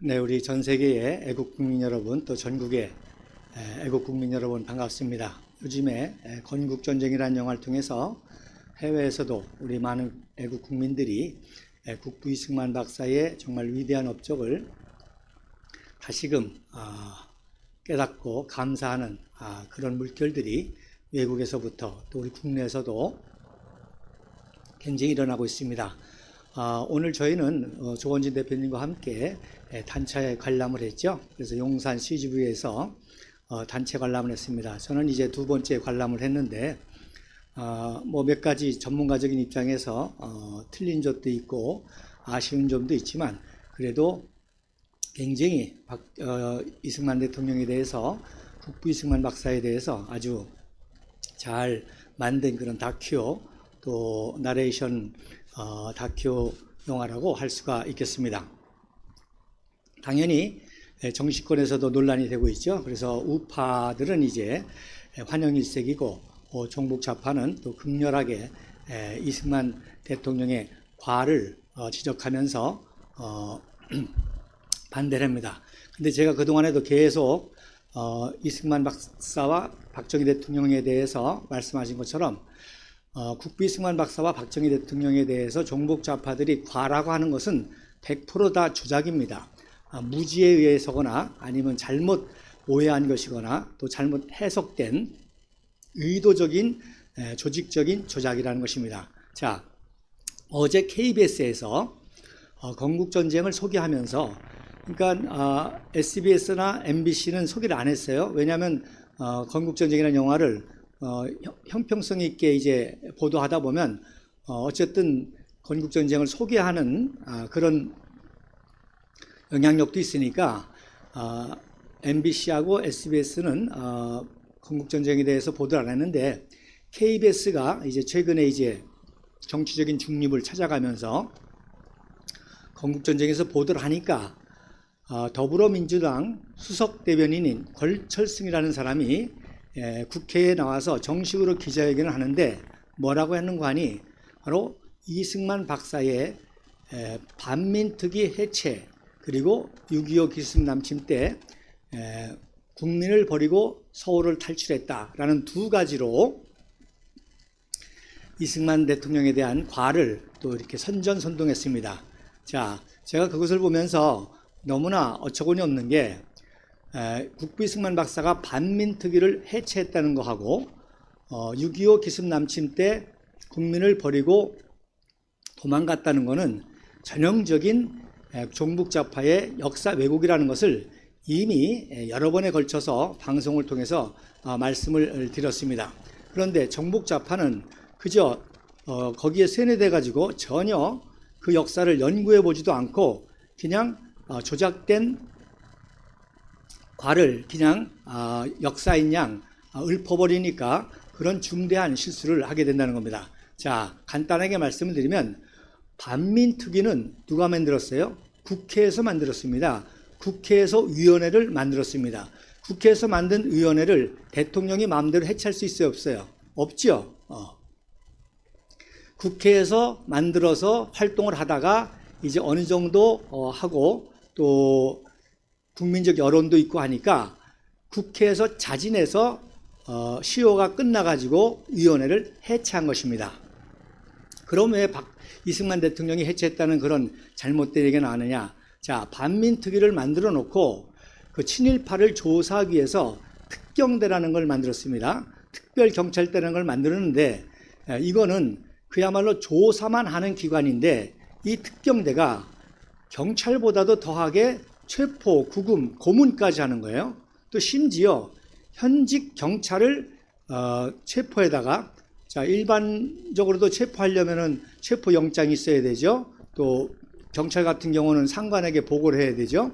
네, 우리 전 세계의 애국 국민 여러분, 또 전국의 애국 국민 여러분 반갑습니다. 요즘에 건국전쟁이라는 영화를 통해서 해외에서도 우리 많은 애국 국민들이 국부 이승만 박사의 정말 위대한 업적을 다시금 깨닫고 감사하는 그런 물결들이 외국에서부터 또 우리 국내에서도 굉장히 일어나고 있습니다. 오늘 저희는 조원진 대표님과 함께 단체에 관람을 했죠. 그래서 용산 CGV에서 단체 관람을 했습니다. 저는 이제 두 번째 관람을 했는데 뭐 몇 가지 전문가적인 입장에서 틀린 점도 있고 아쉬운 점도 있지만 그래도 굉장히 이승만 대통령에 대해서 국부 이승만 박사에 대해서 아주 잘 만든 그런 다큐 또 나레이션 다큐 영화라고 할 수가 있겠습니다. 당연히 정치권에서도 논란이 되고 있죠. 그래서 우파들은 이제 환영일색이고 종북 좌파는 또 극렬하게 이승만 대통령의 과를 지적하면서 반대를 합니다. 근데 제가 그동안에도 계속 이승만 박사와 박정희 대통령에 대해서 말씀하신 것처럼 국부 이승만 박사와 박정희 대통령에 대해서 종북 좌파들이 과라고 하는 것은 100% 다 조작입니다. 무지에 의해서거나 아니면 잘못 오해한 것이거나 또 잘못 해석된 의도적인 조직적인 조작이라는 것입니다. 자, 어제 KBS에서 건국전쟁을 소개하면서 그러니까 SBS나 MBC는 소개를 안 했어요. 왜냐하면 건국전쟁이라는 영화를 형평성 있게 이제 보도하다 보면 어쨌든 건국전쟁을 소개하는 그런 영향력도 있으니까 MBC하고 SBS는 건국전쟁에 대해서 보도를 안 했는데 KBS가 이제 최근에 이제 정치적인 중립을 찾아가면서 건국전쟁에서 보도를 하니까 더불어민주당 수석 대변인인 권철승이라는 사람이 국회에 나와서 정식으로 기자회견을 하는데 뭐라고 했는가 하니 바로 이승만 박사의 반민특위 해체 그리고 6.25 기습 남침 때 국민을 버리고 서울을 탈출했다라는 두 가지로 이승만 대통령에 대한 과를 또 이렇게 선전선동했습니다. 자, 제가 그것을 보면서 너무나 어처구니 없는 게 국부 이승만 박사가 반민특위를 해체했다는 거하고 6.25 기습 남침 때 국민을 버리고 도망갔다는 것은 전형적인 종북 좌파의 역사 왜곡이라는 것을 이미 여러 번에 걸쳐서 방송을 통해서 말씀을 드렸습니다. 그런데 종북 좌파는 그저 거기에 세뇌돼 가지고 전혀 그 역사를 연구해 보지도 않고 그냥 조작된 과를 그냥 역사인 양 읊어버리니까 그런 중대한 실수를 하게 된다는 겁니다. 자, 간단하게 말씀을 드리면 반민특위는 누가 만들었어요? 국회에서 만들었습니다. 국회에서 위원회를 만들었습니다. 국회에서 만든 위원회를 대통령이 마음대로 해체할 수 있어요? 없어요? 없죠. 국회에서 만들어서 활동을 하다가 이제 어느 정도 하고 또 국민적 여론도 있고 하니까 국회에서 자진해서 시효가 끝나가지고 위원회를 해체한 것입니다. 그럼 왜 이승만 대통령이 해체했다는 그런 잘못된 얘기가 나느냐? 자, 반민특위를 만들어 놓고 그 친일파를 조사하기 위해서 특경대라는 걸 만들었습니다. 특별경찰대라는 걸 만들었는데 이거는 그야말로 조사만 하는 기관인데 이 특경대가 경찰보다도 더하게 체포, 구금, 고문까지 하는 거예요. 또 심지어 현직 경찰을 체포에다가 자, 일반적으로도 체포하려면은 체포영장이 있어야 되죠. 또 경찰 같은 경우는 상관에게 보고를 해야 되죠.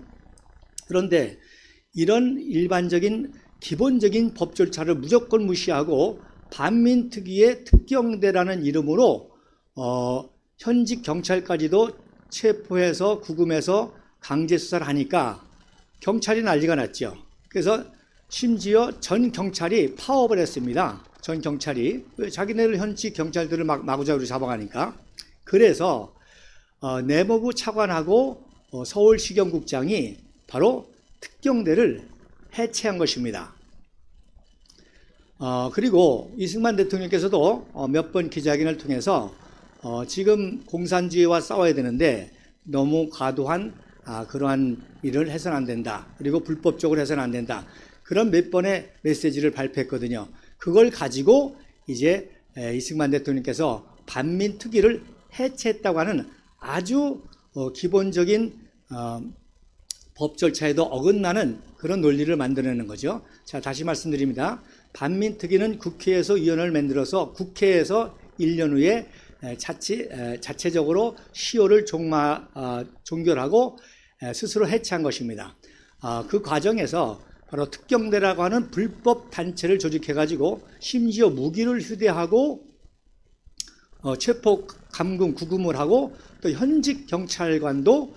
그런데 이런 일반적인 기본적인 법 절차를 무조건 무시하고 반민특위의 특경대라는 이름으로 현직 경찰까지도 체포해서 구금해서 강제 수사를 하니까 경찰이 난리가 났죠. 그래서 심지어 전 경찰이 파업을 했습니다. 전 경찰이 자기네들 현직 경찰들을 마구잡이로 잡아가니까. 그래서 내무부 차관하고 서울시경국장이 바로 특경대를 해체한 것입니다. 그리고 이승만 대통령께서도 몇 번 기자회견을 통해서 지금 공산주의와 싸워야 되는데 너무 과도한 그러한 일을 해서는 안 된다. 그리고 불법적으로 해서는 안 된다. 그런 몇 번의 메시지를 발표했거든요. 그걸 가지고 이제 이승만 대통령께서 반민특위를 해체했다고 하는 아주 기본적인 법 절차에도 어긋나는 그런 논리를 만들어내는 거죠. 자, 다시 말씀드립니다. 반민특위는 국회에서 위원회를 만들어서 국회에서 1년 후에 자체적으로 시효를 종결하고 스스로 해체한 것입니다. 그 과정에서 바로 특경대라고 하는 불법 단체를 조직해가지고 심지어 무기를 휴대하고 체포 감금 구금을 하고 또 현직 경찰관도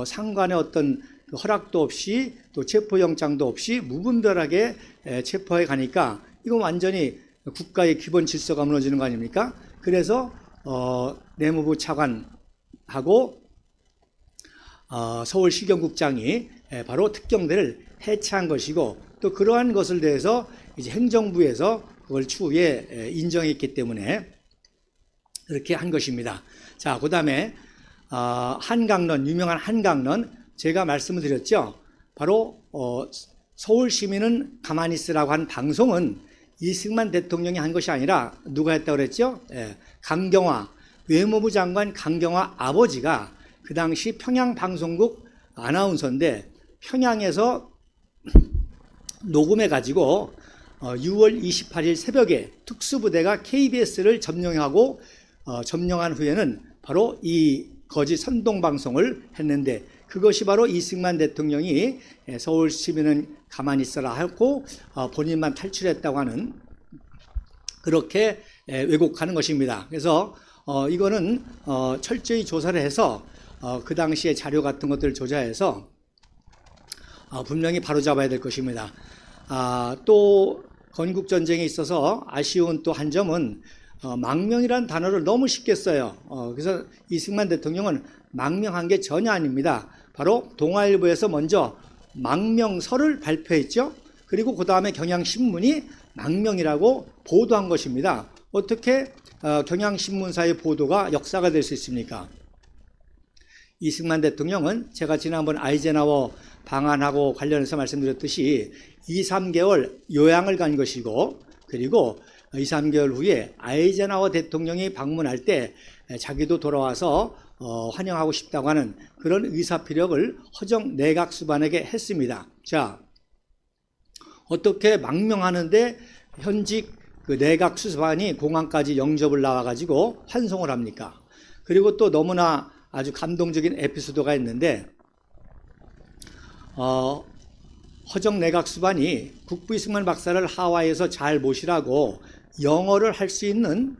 상관의 어떤 허락도 없이 또 체포영장도 없이 무분별하게 체포해 가니까 이건 완전히 국가의 기본 질서가 무너지는 거 아닙니까? 그래서 내무부 차관하고 서울시경국장이 바로 특경대를 해체한 것이고 또 그러한 것을 대해서 이제 행정부에서 그걸 추후에 인정했기 때문에 그렇게 한 것입니다. 자, 그 다음에 한강론, 유명한 한강론 제가 말씀을 드렸죠. 바로 서울 시민은 가만히 있으라고 한 방송은 이승만 대통령이 한 것이 아니라 누가 했다고 그랬죠? 강경화, 외무부 장관 강경화 아버지가 그 당시 평양방송국 아나운서인데 평양에서 녹음해가지고 6월 28일 새벽에 특수부대가 KBS를 점령한 후에는 바로 이 거짓 선동방송을 했는데 그것이 바로 이승만 대통령이 서울 시민은 가만히 있어라 하고 본인만 탈출했다고 하는 그렇게 왜곡하는 것입니다. 그래서 이거는 철저히 조사를 해서 그 당시의 자료 같은 것들을 조사해서 분명히 바로잡아야 될 것입니다. 또 건국전쟁에 있어서 아쉬운 또 한 점은 망명이라는 단어를 너무 쉽게 써요. 그래서 이승만 대통령은 망명한 게 전혀 아닙니다. 바로 동아일보에서 먼저 망명서를 발표했죠. 그리고 그 다음에 경향신문이 망명이라고 보도한 것입니다. 어떻게 경향신문사의 보도가 역사가 될 수 있습니까? 이승만 대통령은 제가 지난번 아이젠하워 방한하고 관련해서 말씀드렸듯이 2, 3개월 요양을 간 것이고 그리고 2, 3개월 후에 아이젠하워 대통령이 방문할 때 자기도 돌아와서 환영하고 싶다고 하는 그런 의사피력을 허정 내각 수반에게 했습니다. 자, 어떻게 망명하는데 현직 그 내각 수반이 공항까지 영접을 나와가지고 환송을 합니까? 그리고 또 너무나 아주 감동적인 에피소드가 있는데 허정 내각 수반이 국부 이승만 박사를 하와이에서 잘 모시라고 영어를 할 수 있는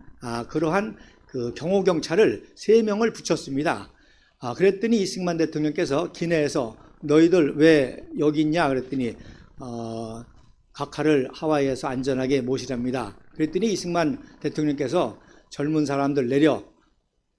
그러한 그 경호 경찰을 3명을 붙였습니다. 그랬더니 이승만 대통령께서 기내에서 너희들 왜 여기 있냐 그랬더니 각하를 하와이에서 안전하게 모시랍니다. 그랬더니 이승만 대통령께서 젊은 사람들 내려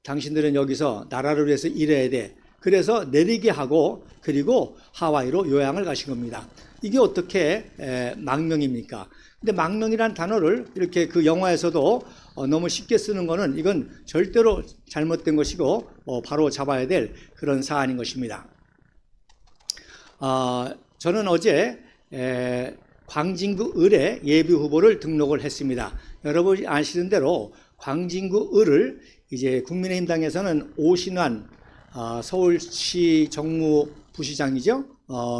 당신들은 여기서 나라를 위해서 일해야 돼. 그래서 내리게 하고 그리고 하와이로 요양을 가신 겁니다. 이게 어떻게 망명입니까? 근데 망명이라는 단어를 이렇게 그 영화에서도 너무 쉽게 쓰는 거는 이건 절대로 잘못된 것이고 바로 잡아야 될 그런 사안인 것입니다. 저는 어제 광진구 을에 예비 후보를 등록을 했습니다. 여러분이 아시는 대로 광진구 을을 이제 국민의힘당에서는 오신환 서울시 정무부시장이죠.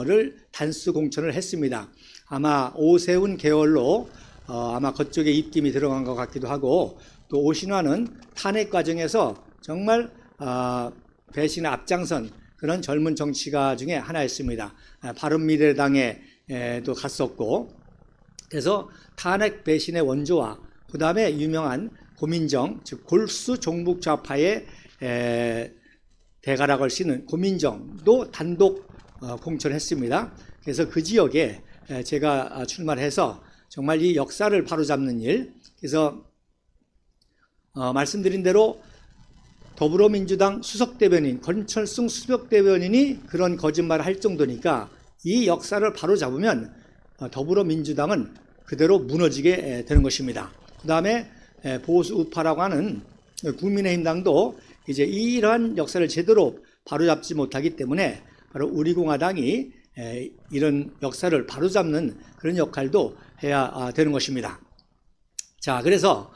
를 단수 공천을 했습니다. 아마 오세훈 계열로 아마 그쪽에 입김이 들어간 것 같기도 하고 또 오신환은 탄핵 과정에서 정말 배신에 앞장선 그런 젊은 정치가 중에 하나였습니다. 바른미래당에 또 갔었고 그래서 탄핵 배신의 원조와 그 다음에 유명한 고민정 즉 골수 종북 좌파의 대가라고 할 수 있는 고민정도 단독 공천했습니다. 그래서 그 지역에 제가 출마를 해서 정말 이 역사를 바로잡는 일 그래서 말씀드린 대로 더불어민주당 수석대변인 권철승 수석대변인이 그런 거짓말을 할 정도니까 이 역사를 바로잡으면 더불어민주당은 그대로 무너지게 되는 것입니다. 그 다음에 보수 우파라고 하는 국민의힘당도 이제 이러한 역사를 제대로 바로잡지 못하기 때문에 바로 우리공화당이 이런 역사를 바로잡는 그런 역할도 해야 되는 것입니다. 자, 그래서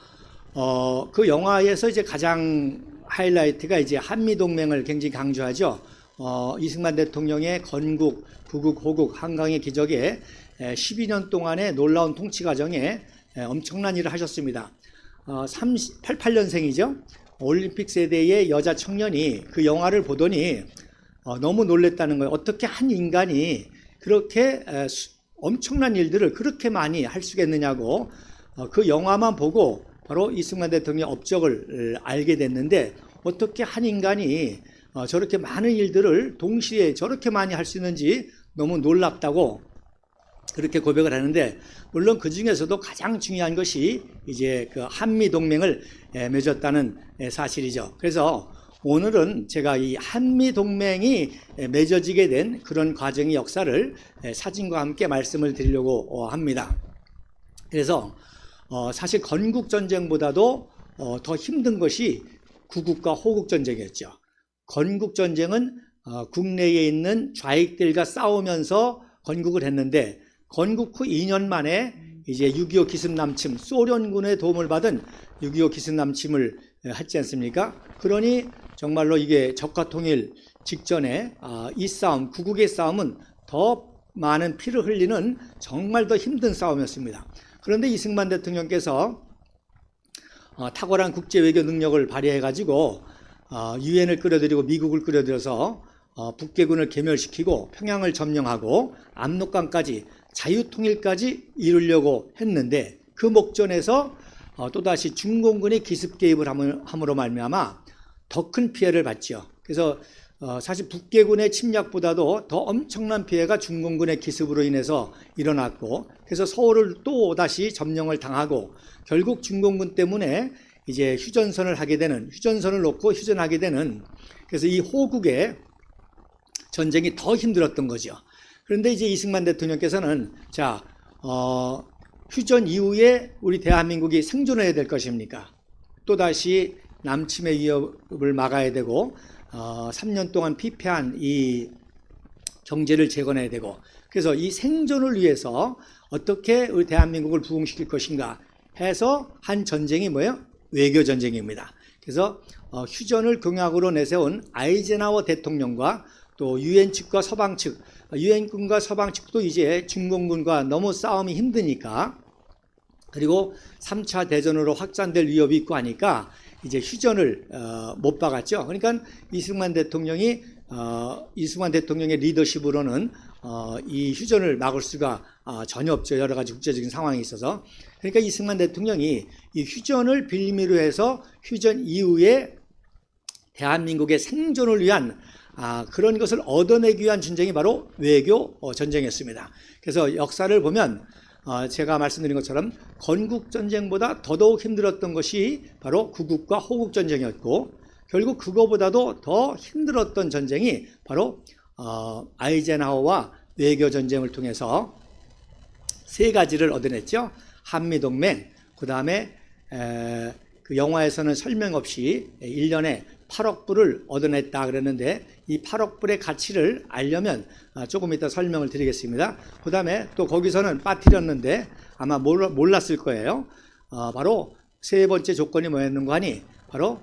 그 영화에서 이제 가장 하이라이트가 이제 한미동맹을 굉장히 강조하죠. 이승만 대통령의 건국, 부국, 호국, 한강의 기적에 12년 동안의 놀라운 통치 과정에 엄청난 일을 하셨습니다. 88년생이죠. 올림픽 세대의 여자 청년이 그 영화를 보더니 너무 놀랬다는 거예요. 어떻게 한 인간이 그렇게 엄청난 일들을 그렇게 많이 할 수가 있느냐고 그 영화만 보고 바로 이승만 대통령의 업적을 알게 됐는데 어떻게 한 인간이 저렇게 많은 일들을 동시에 저렇게 많이 할 수 있는지 너무 놀랍다고 그렇게 고백을 하는데, 물론 그 중에서도 가장 중요한 것이 이제 그 한미 동맹을 맺었다는 사실이죠. 그래서 오늘은 제가 이 한미 동맹이 맺어지게 된 그런 과정의 역사를 사진과 함께 말씀을 드리려고 합니다. 그래서 사실 건국 전쟁보다도 더 힘든 것이 구국과 호국 전쟁이었죠. 건국 전쟁은 국내에 있는 좌익들과 싸우면서 건국을 했는데, 건국 후 2년 만에 이제 6.25 기습 남침, 소련군의 도움을 받은 6.25 기습 남침을 했지 않습니까? 그러니 정말로 이게 적화 통일 직전에 이 싸움, 구국의 싸움은 더 많은 피를 흘리는 정말 더 힘든 싸움이었습니다. 그런데 이승만 대통령께서 탁월한 국제 외교 능력을 발휘해 가지고 유엔을 끌어들이고 미국을 끌어들여서 북괴군을 괴멸시키고 평양을 점령하고 압록강까지 자유통일까지 이루려고 했는데, 그 목전에서 또다시 중공군이 기습 개입을 함으로 말미암아 더 큰 피해를 봤죠. 그래서 사실 북괴군의 침략보다도 더 엄청난 피해가 중공군의 기습으로 인해서 일어났고, 그래서 서울을 또 다시 점령을 당하고 결국 중공군 때문에 이제 휴전선을 하게 되는, 휴전선을 놓고 휴전하게 되는, 그래서 이 호국의 전쟁이 더 힘들었던 거죠. 그런데 이제 이승만 대통령께서는 자, 휴전 이후에 우리 대한민국이 생존해야 될 것입니까? 또다시 남침의 위협을 막아야 되고 3년 동안 피폐한 이 경제를 재건해야 되고, 그래서 이 생존을 위해서 어떻게 우리 대한민국을 부흥시킬 것인가 해서 한 전쟁이 뭐예요? 외교 전쟁입니다. 그래서 휴전을 공약으로 내세운 아이젠하워 대통령과 또 유엔 측과 서방 측, 유엔군과 서방 측도 이제 중공군과 너무 싸움이 힘드니까, 그리고 3차 대전으로 확장될 위협이 있고 하니까 이제 휴전을 못 박았죠. 그러니까 이승만 대통령의 리더십으로는 이 휴전을 막을 수가 전혀 없죠. 여러 가지 국제적인 상황이 있어서. 그러니까 이승만 대통령이 이 휴전을 빌미로 해서 휴전 이후에 대한민국의 생존을 위한 그런 것을 얻어내기 위한 전쟁이 바로 외교 전쟁이었습니다. 그래서 역사를 보면 제가 말씀드린 것처럼 건국 전쟁보다 더더욱 힘들었던 것이 바로 구국과 호국 전쟁이었고, 결국 그거보다도 더 힘들었던 전쟁이 바로 아이젠하워와 외교 전쟁을 통해서 세 가지를 얻어냈죠. 한미동맹, 그 다음에 그 영화에서는 설명 없이 1년에 8억 불을 얻어냈다 그랬는데, 이 8억 불의 가치를 알려면 조금 이따 설명을 드리겠습니다. 그 다음에 또 거기서는 빠뜨렸는데 아마 몰랐을 거예요. 바로 세 번째 조건이 뭐였는가 하니, 바로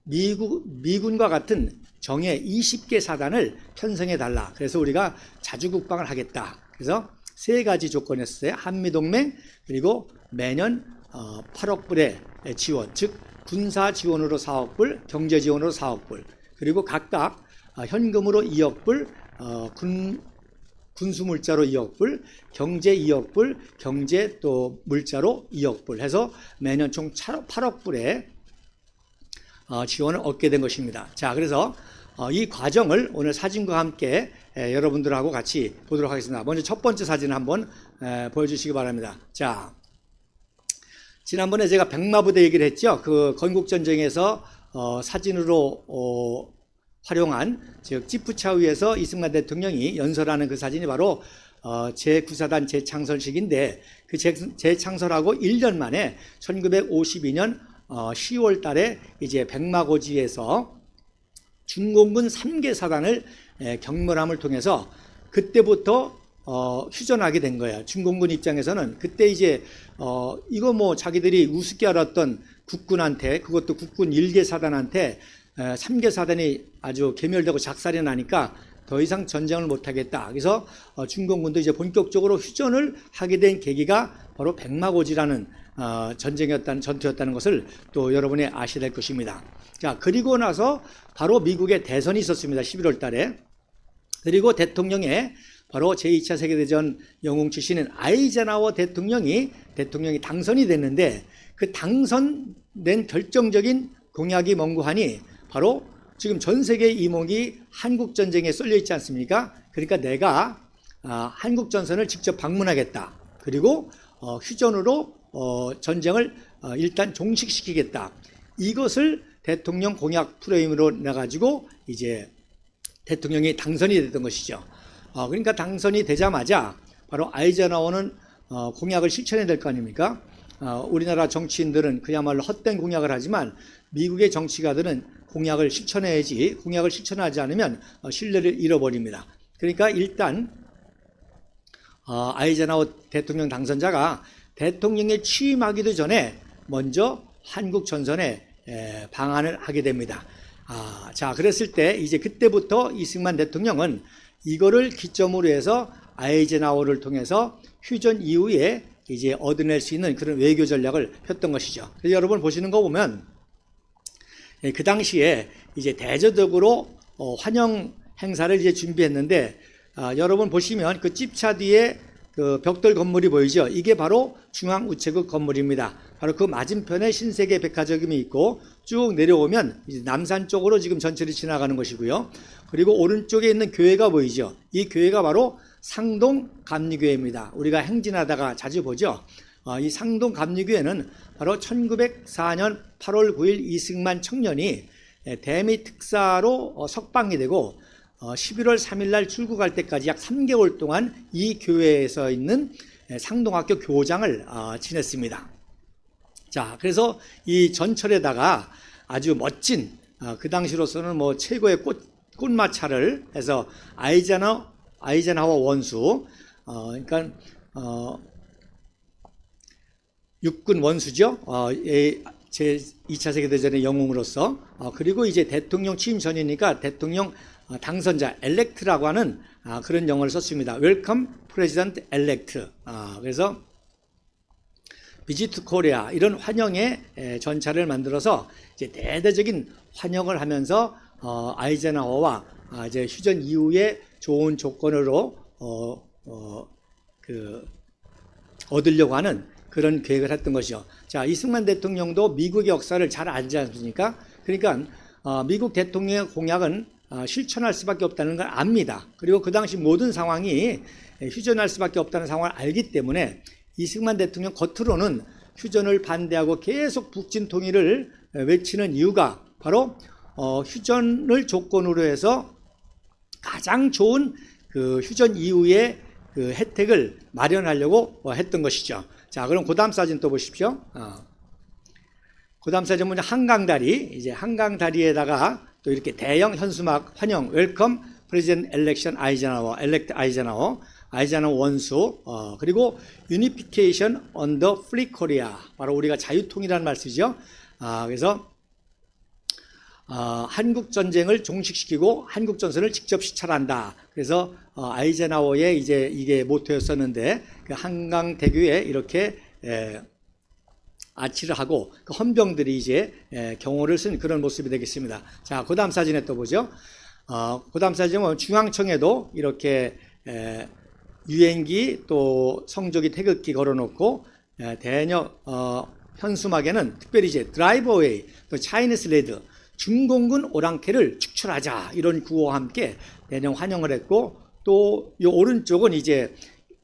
미군과 같은 정예 20개 사단을 편성해 달라. 그래서 우리가 자주국방을 하겠다. 그래서 세 가지 조건이었어요. 한미동맹, 그리고 매년 8억 불의 지원, 즉 군사 지원으로 4억 불, 경제 지원으로 4억 불, 그리고 각각 현금으로 2억 불, 군수 물자로 2억 불, 경제 2억 불, 경제 또 물자로 2억 불 해서 매년 총 8억 불의 지원을 얻게 된 것입니다. 자, 그래서 이 과정을 오늘 사진과 함께 여러분들하고 같이 보도록 하겠습니다. 먼저 첫 번째 사진을 한번 보여주시기 바랍니다. 자, 지난번에 제가 백마부대 얘기를 했죠. 그 건국전쟁에서 사진으로 활용한 즉 지프차 위에서 이승만 대통령이 연설하는 그 사진이 바로 제9사단 재창설식인데 그 재창설하고 1년 만에 1952년 10월 달에 이제 백마고지에서 중공군 3개 사단을 경멸함을 통해서 그때부터 휴전하게 된 거예요. 중공군 입장에서는 그때 이제 이거 뭐 자기들이 우습게 알았던 국군한테 그것도 국군 1개 사단한테 3개 사단이 아주 괴멸되고 작살이 나니까 더 이상 전쟁을 못하겠다. 그래서 중공군도 이제 본격적으로 휴전을 하게 된 계기가 바로 백마고지라는 전투였다는 것을 또 여러분이 아셔야 될 것입니다. 자, 그리고 나서 바로 미국의 대선이 있었습니다. 11월 달에. 그리고 대통령의 바로 제2차 세계대전 영웅 출신인 아이젠하워 대통령이 당선이 됐는데 그 당선된 결정적인 공약이 뭔고 하니 바로 지금 전 세계 이목이 한국 전쟁에 쏠려 있지 않습니까? 그러니까 내가 한국 전선을 직접 방문하겠다. 그리고 휴전으로 전쟁을 일단 종식시키겠다. 이것을 대통령 공약 프레임으로 내가지고 이제 대통령이 당선이 됐던 것이죠. 그러니까 당선이 되자마자 바로 아이젠하워는 공약을 실천해야 될 거 아닙니까? 우리나라 정치인들은 그야말로 헛된 공약을 하지만 미국의 정치가들은 공약을 실천해야지 공약을 실천하지 않으면 신뢰를 잃어버립니다. 그러니까 일단 아이젠하워 대통령 당선자가 대통령에 취임하기도 전에 먼저 한국 전선에 방한을 하게 됩니다. 자, 그랬을 때 이제 그때부터 이승만 대통령은 이거를 기점으로 해서 아이젠하워를 통해서 휴전 이후에 이제 얻어낼 수 있는 그런 외교 전략을 폈던 것이죠. 그래서 여러분 보시는 거 보면 그 당시에 이제 대조적으로 환영 행사를 이제 준비했는데 여러분 보시면 그 집차 뒤에 그 벽돌 건물이 보이죠. 이게 바로 중앙우체국 건물입니다. 바로 그 맞은편에 신세계 백화점이 있고 쭉 내려오면 이제 남산 쪽으로 지금 전철이 지나가는 것이고요. 그리고 오른쪽에 있는 교회가 보이죠. 이 교회가 바로 상동 감리교회입니다. 우리가 행진하다가 자주 보죠. 이 상동 감리교회는 바로 1904년 8월 9일 이승만 청년이 대미 특사로 석방이 되고 11월 3일 날 출국할 때까지 약 3개월 동안 이 교회에서 있는 상동학교 교장을 지냈습니다. 자, 그래서 이 전철에다가 아주 멋진 그 당시로서는 뭐 최고의 꽃마차를 해서 아이젠하워 원수, 그러니까 육군 원수죠. 제 2차 세계대전의 영웅으로서 그리고 이제 대통령 취임 전이니까 대통령 당선자 엘렉트라고 하는 그런 영어를 썼습니다. 웰컴 프레지던트 엘렉트. 그래서 비지트 코리아 이런 환영의 전차를 만들어서 이제 대대적인 환영을 하면서 아이젠하워와 이제 휴전 이후에 좋은 조건으로 얻으려고 하는 그런 계획을 했던 것이죠. 자, 이승만 대통령도 미국의 역사를 잘 알지 않습니까? 그러니까 미국 대통령의 공약은 실천할 수밖에 없다는 걸 압니다. 그리고 그 당시 모든 상황이 휴전할 수밖에 없다는 상황을 알기 때문에 이승만 대통령 겉으로는 휴전을 반대하고 계속 북진 통일을 외치는 이유가 바로 휴전을 조건으로 해서 가장 좋은 그 휴전 이후의 그 혜택을 마련하려고 했던 것이죠. 자, 그럼 그 다음 사진 또 보십시오. 그 다음 사진 보면 한강다리, 이제 한강다리에다가 또 이렇게 대형 현수막 환영, 웰컴 프레지던트 엘렉션 아이젠하워, 엘렉트 아이젠하워 원수, 그리고 유니피케이션 언더 프리 코리아, 바로 우리가 자유통일이라는 말 쓰죠. 그래서 한국 전쟁을 종식시키고 한국 전선을 직접 시찰한다. 그래서 아이젠하워의 이제 이게 모토였었는데 그 한강 대교에 이렇게 아치를 하고 그 헌병들이 이제 경호를 쓴 그런 모습이 되겠습니다. 자, 그 다음 사진에 또 보죠. 그 다음 사진은 중앙청에도 이렇게 유행기 또 성조기 태극기 걸어놓고 대녀 현수막에는 특별히 이제 드라이버웨이 또 차이니스 레드 중공군 오랑캐를 축출하자 이런 구호와 함께 대형 환영을 했고 또 이 오른쪽은 이제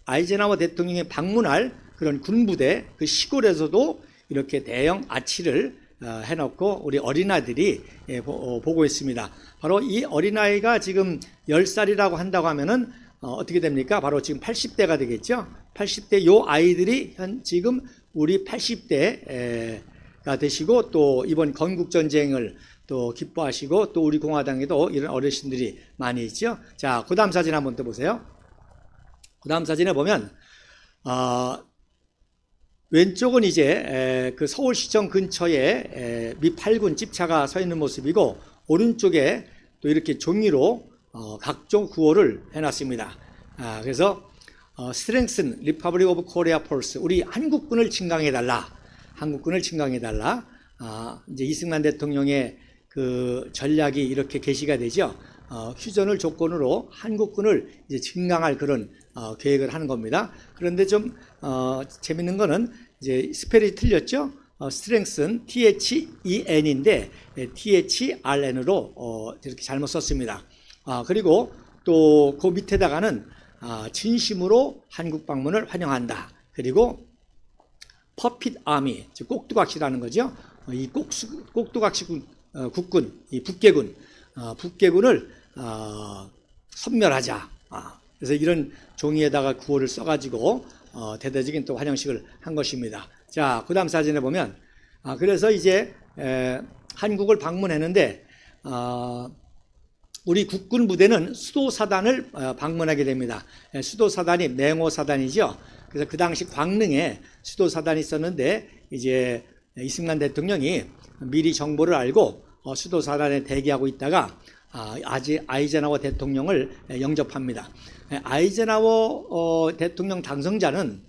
아이젠하워 대통령이 방문할 그런 군부대 그 시골에서도 이렇게 대형 아치를 해놓고 우리 어린아이들이 보고 있습니다. 바로 이 어린아이가 지금 10살이라고 한다고 하면은 어떻게 됩니까? 바로 지금 80대가 되겠죠. 80대 요 아이들이 지금 우리 80대가 되시고, 또 이번 건국전쟁을 또 기뻐하시고, 또 우리 공화당에도 이런 어르신들이 많이 있죠. 자, 그 다음 사진 한번 또 보세요. 그 다음 사진에 보면 왼쪽은 이제 그 서울시청 근처에 미 8군 집차가 서 있는 모습이고, 오른쪽에 또 이렇게 종이로 각종 구호를 해놨습니다. 그래서 Strengthen Republic of Korea Force, 우리 한국군을 증강해달라, 한국군을 증강해달라. 이제 이승만 대통령의 그 전략이 이렇게 게시가 되죠. 휴전을 조건으로 한국군을 이제 증강할 그런 계획을 하는 겁니다. 그런데 좀 재밌는 거는 이제 스펠이 틀렸죠. strengthen THEN인데 THRN으로 이렇게 잘못 썼습니다. 그리고 또 그 밑에다가는 진심으로 한국 방문을 환영한다. 그리고 퍼핏 아미, 즉 꼭두각시라는 거죠. 이 꼭두각시 국군, 이 북계군을 섬멸하자. 그래서 이런 종이에다가 구호를 써가지고 대대적인 또 환영식을 한 것입니다. 자, 그 다음 사진에 보면 그래서 이제 한국을 방문했는데 우리 국군 부대는 수도사단을 방문하게 됩니다. 수도사단이 맹호사단이죠. 그래서 그 당시 광릉에 수도사단이 있었는데, 이제 이승만 대통령이 미리 정보를 알고 수도사단에 대기하고 있다가 아이젠하워 대통령을 영접합니다. 아이젠하워 대통령 당선자는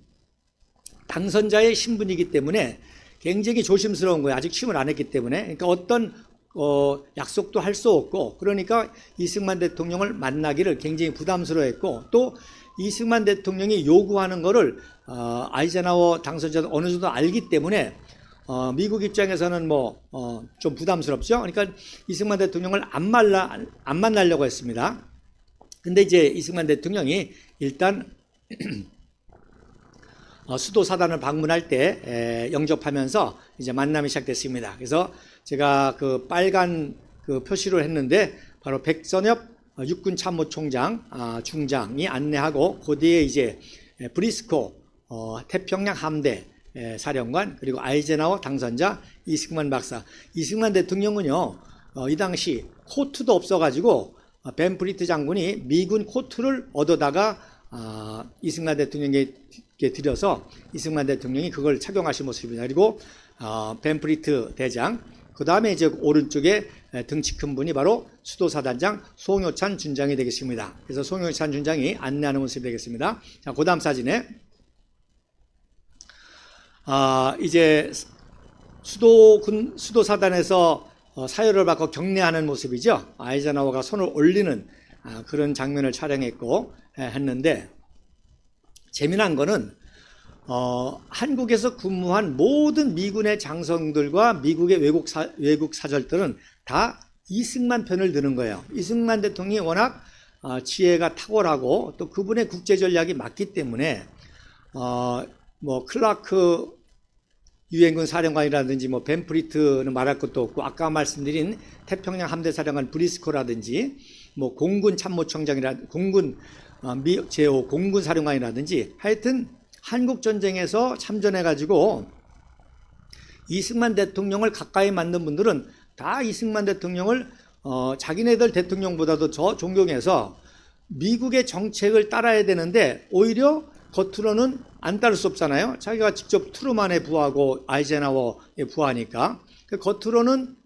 당선자의 신분이기 때문에 굉장히 조심스러운 거예요. 아직 취임을 안 했기 때문에. 그러니까 어떤 약속도 할 수 없고, 그러니까 이승만 대통령을 만나기를 굉장히 부담스러워했고, 또 이승만 대통령이 요구하는 거를 아이젠하워 당선자도 어느 정도 알기 때문에 미국 입장에서는 좀 부담스럽죠. 그러니까 이승만 대통령을 안 만나려고 했습니다. 근데 이제 이승만 대통령이 일단 수도사단을 방문할 때 영접하면서 이제 만남이 시작됐습니다. 그래서 제가 그 빨간 그 표시를 했는데, 바로 백선엽 육군 참모총장 중장이 안내하고, 그 뒤에 이제 브리스코 태평양 함대 사령관, 그리고 아이젠하워 당선자 이승만 박사. 이승만 대통령은요, 이 당시 코트도 없어가지고 벤프리트 장군이 미군 코트를 얻어다가 이승만 대통령에게 드려서 이승만 대통령이 그걸 착용하신 모습입니다. 그리고 벤프리트 대장, 그 다음에 이제 오른쪽에 등치 큰 분이 바로 수도사단장 송효찬 준장이 되겠습니다. 그래서 송효찬 준장이 안내하는 모습이 되겠습니다. 자, 그 다음 사진에 이제 수도사단에서 사열을 받고 격려하는 모습이죠. 아이젠하워가 손을 올리는 그런 장면을 촬영했고 했는데, 재미난 거는 한국에서 근무한 모든 미군의 장성들과 미국의 외국 사절들은 다 이승만 편을 드는 거예요. 이승만 대통령이 워낙 지혜가 탁월하고, 또 그분의 국제 전략이 맞기 때문에 클라크 유엔군 사령관이라든지 벤프리트는 말할 것도 없고, 아까 말씀드린 태평양 함대 사령관 브리스코라든지 공군 참모총장이라 공군 제5 공군 사령관이라든지, 하여튼 한국 전쟁에서 참전해 가지고 이승만 대통령을 가까이 만든 분들은 다 이승만 대통령을 자기네들 대통령보다도 더 존경해서 미국의 정책을 따라야 되는데, 오히려 겉으로는 안 따를 수 없잖아요. 자기가 직접 트루만에 부하고 아이젠하워에 부하니까. 겉으로는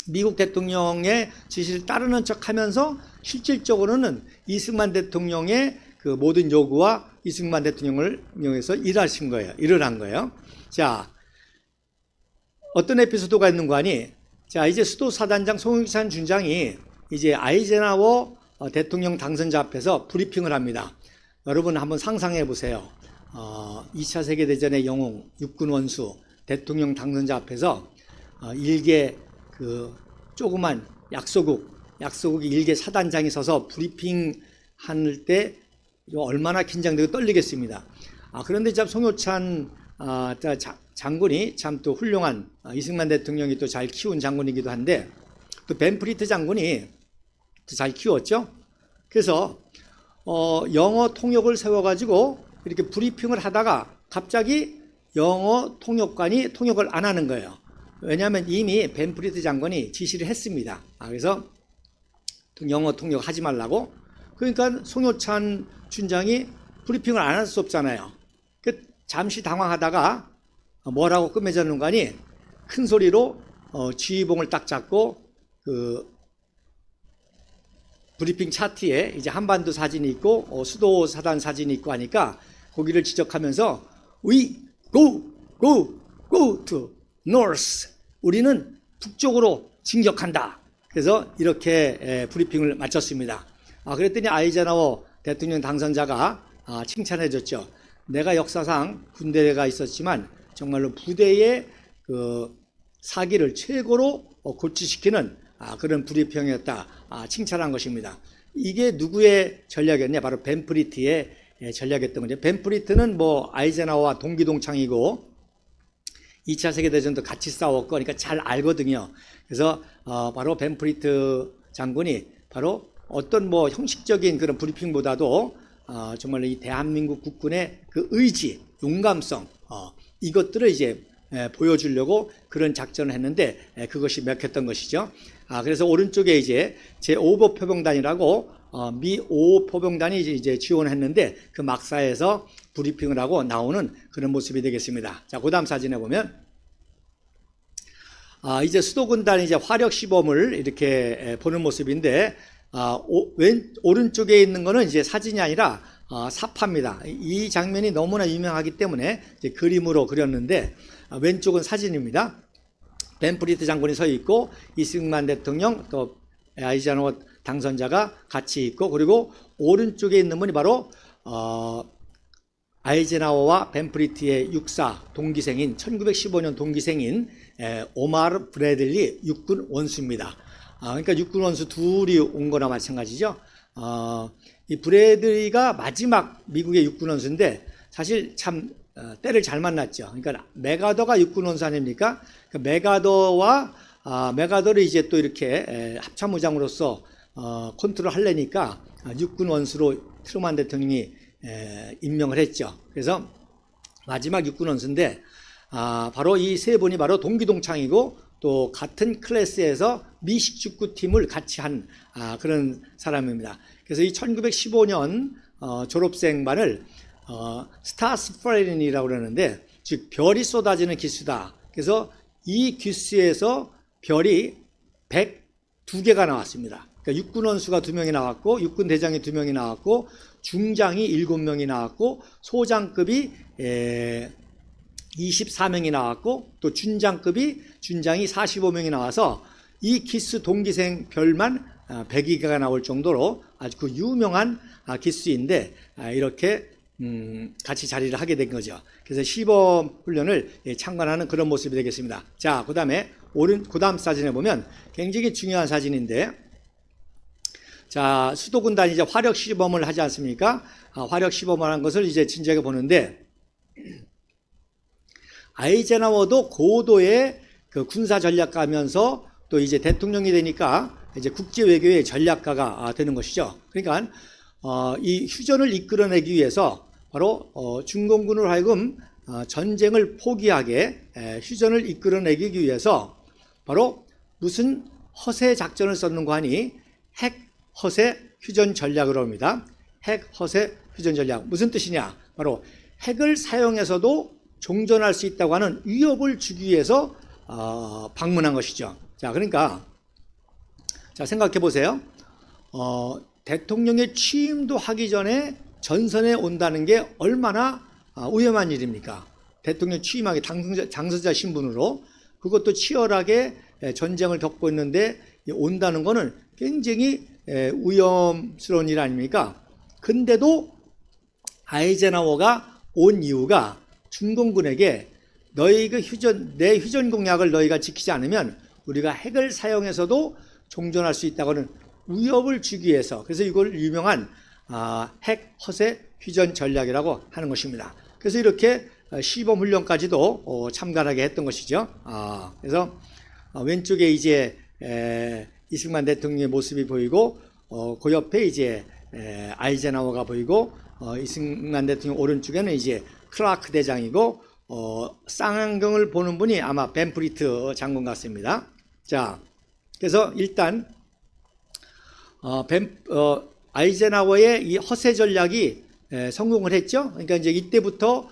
미국 대통령의 지시를 따르는 척하면서 실질적으로는 이승만 대통령의 그 모든 요구와 이승만 대통령을 이용해서 일을 한 거예요. 자, 어떤 에피소드가 있는 거 아니? 자, 이제 수도사단장 송익산 준장이 이제 아이젠하워 대통령 당선자 앞에서 브리핑을 합니다. 여러분 한번 상상해 보세요. 2차 세계대전의 영웅, 육군 원수, 대통령 당선자 앞에서 일개 그 조그만 약소국 일개 사단장이 서서 브리핑 할 때 얼마나 긴장되고 떨리겠습니다. 그런데 참 송효찬 장군이 참 또 훌륭한 이승만 대통령이 또 잘 키운 장군이기도 한데 또 벤프리트 장군이 또 잘 키웠죠. 그래서 영어 통역을 세워가지고 이렇게 브리핑을 하다가 갑자기 영어 통역관이 통역을 안 하는 거예요. 왜냐하면 이미 벤프리트 장군이 지시를 했습니다. 그래서 영어 통역하지 말라고. 그러니까 송효찬 춘장이 브리핑을 안 할 수 없잖아요. 잠시 당황하다가 뭐라고 끝맺었는가니 큰 소리로 지휘봉을 딱 잡고 그 브리핑 차트에 이제 한반도 사진이 있고 수도 사단 사진이 있고 하니까 거기를 지적하면서 We go to north. 우리는 북쪽으로 진격한다. 그래서 이렇게 브리핑을 마쳤습니다. 그랬더니 아이젠하워 대통령 당선자가 칭찬해 줬죠. 내가 역사상 군대가 있었지만 정말로 부대의 그 사기를 최고로 고치시키는 그런 브리핑이었다. 칭찬한 것입니다. 이게 누구의 전략이었냐? 바로 벤프리트의 전략이었던 거죠. 벤프리트는 뭐 아이젠하워와 동기동창이고 2차 세계대전도 같이 싸웠고 그러니까 잘 알거든요. 그래서 바로 벤프리트 장군이 바로 어떤 뭐 형식적인 그런 브리핑보다도 정말 이 대한민국 국군의 그 의지, 용감성 이것들을 이제 보여주려고 그런 작전을 했는데 그것이 먹혔던 것이죠. 그래서 오른쪽에 이제 제5보 표병단이라고 미 5호 포병단이 이제 지원했는데 그 막사에서 브리핑을 하고 나오는 그런 모습이 되겠습니다. 자, 그다음 사진에 보면 이제 수도군단이 이제 화력 시범을 이렇게 보는 모습인데 오른쪽에 있는 거는 이제 사진이 아니라 사파입니다. 이 장면이 너무나 유명하기 때문에 이제 그림으로 그렸는데 왼쪽은 사진입니다. 벤프리트 장군이 서 있고 이승만 대통령 또 아이젠하워 당선자가 같이 있고 그리고 오른쪽에 있는 분이 바로 아이젠하워와 벤프리트의 육사 동기생인 1915년 동기생인 오마르 브래들리 육군 원수입니다. 그러니까 육군 원수 둘이 온 거나 마찬가지죠. 이 브래들리가 마지막 미국의 육군 원수인데 사실 참 때를 잘 만났죠. 그러니까 메가더가 육군 원수 아닙니까? 메가더와 메가더를 이제 또 이렇게 합참의장으로서 컨트롤 하려니까 육군 원수로 트루만 대통령이 임명을 했죠. 그래서 마지막 육군 원수인데 바로 이 세 분이 바로 동기동창이고 또 같은 클래스에서 미식 축구팀을 같이 한 그런 사람입니다. 그래서 이 1915년 졸업생반을 스타스 프레린이라고 그러는데 즉 별이 쏟아지는 기수다. 그래서 이 기수에서 별이 102개가 나왔습니다. 그러니까 육군 원수가 2명이 나왔고 육군 대장이 2명이 나왔고 중장이 7명이 나왔고 소장급이 24명이 나왔고 또 준장이 45명이 나와서 이 기수 동기생 별만 102개가 나올 정도로 아주 그 유명한 기수인데 이렇게 같이 자리를 하게 된 거죠. 그래서 시범 훈련을 참관하는 그런 모습이 되겠습니다. 자, 그 다음 사진에 보면 굉장히 중요한 사진인데 자, 수도군단이 이제 화력 시범을 하지 않습니까? 화력 시범을 한 것을 이제 진지하게 보는데 아이젠하워도 고도의 그 군사 전략가면서 또 이제 대통령이 되니까 이제 국제 외교의 전략가가 되는 것이죠. 그러니까 이 휴전을 이끌어내기 위해서 바로 중공군을 하여금 전쟁을 포기하게 휴전을 이끌어내기 위해서 바로 무슨 허세 작전을 썼는가 하니 핵 허세 휴전 전략으로 합니다. 핵 허세 휴전 전략 무슨 뜻이냐? 바로 핵을 사용해서도 종전할 수 있다고 하는 위협을 주기 위해서 방문한 것이죠. 자, 그러니까 자 생각해 보세요. 대통령의 취임도 하기 전에 전선에 온다는 게 얼마나 위험한 일입니까? 대통령 취임하기 당선자 신분으로 그것도 치열하게 전쟁을 겪고 있는데 온다는 거는 굉장히 위험스러운 일 아닙니까? 근데도 아이젠하워가 온 이유가 중공군에게 너희 내 휴전 공약을 너희가 지키지 않으면 우리가 핵을 사용해서도 종전할 수 있다고는 위협을 주기 위해서 그래서 이걸 유명한 핵 허세 휴전 전략이라고 하는 것입니다. 그래서 이렇게 시범 훈련까지도 참가하게 했던 것이죠. 그래서 왼쪽에 이제 이승만 대통령의 모습이 보이고 그 옆에 이제 아이젠하워가 보이고 이승만 대통령 오른쪽에는 이제 클라크 대장이고 쌍안경을 보는 분이 아마 벤프리트 장군 같습니다. 자, 그래서 일단 아이젠하워의 이 허세 전략이 성공을 했죠. 그러니까 이제 이때부터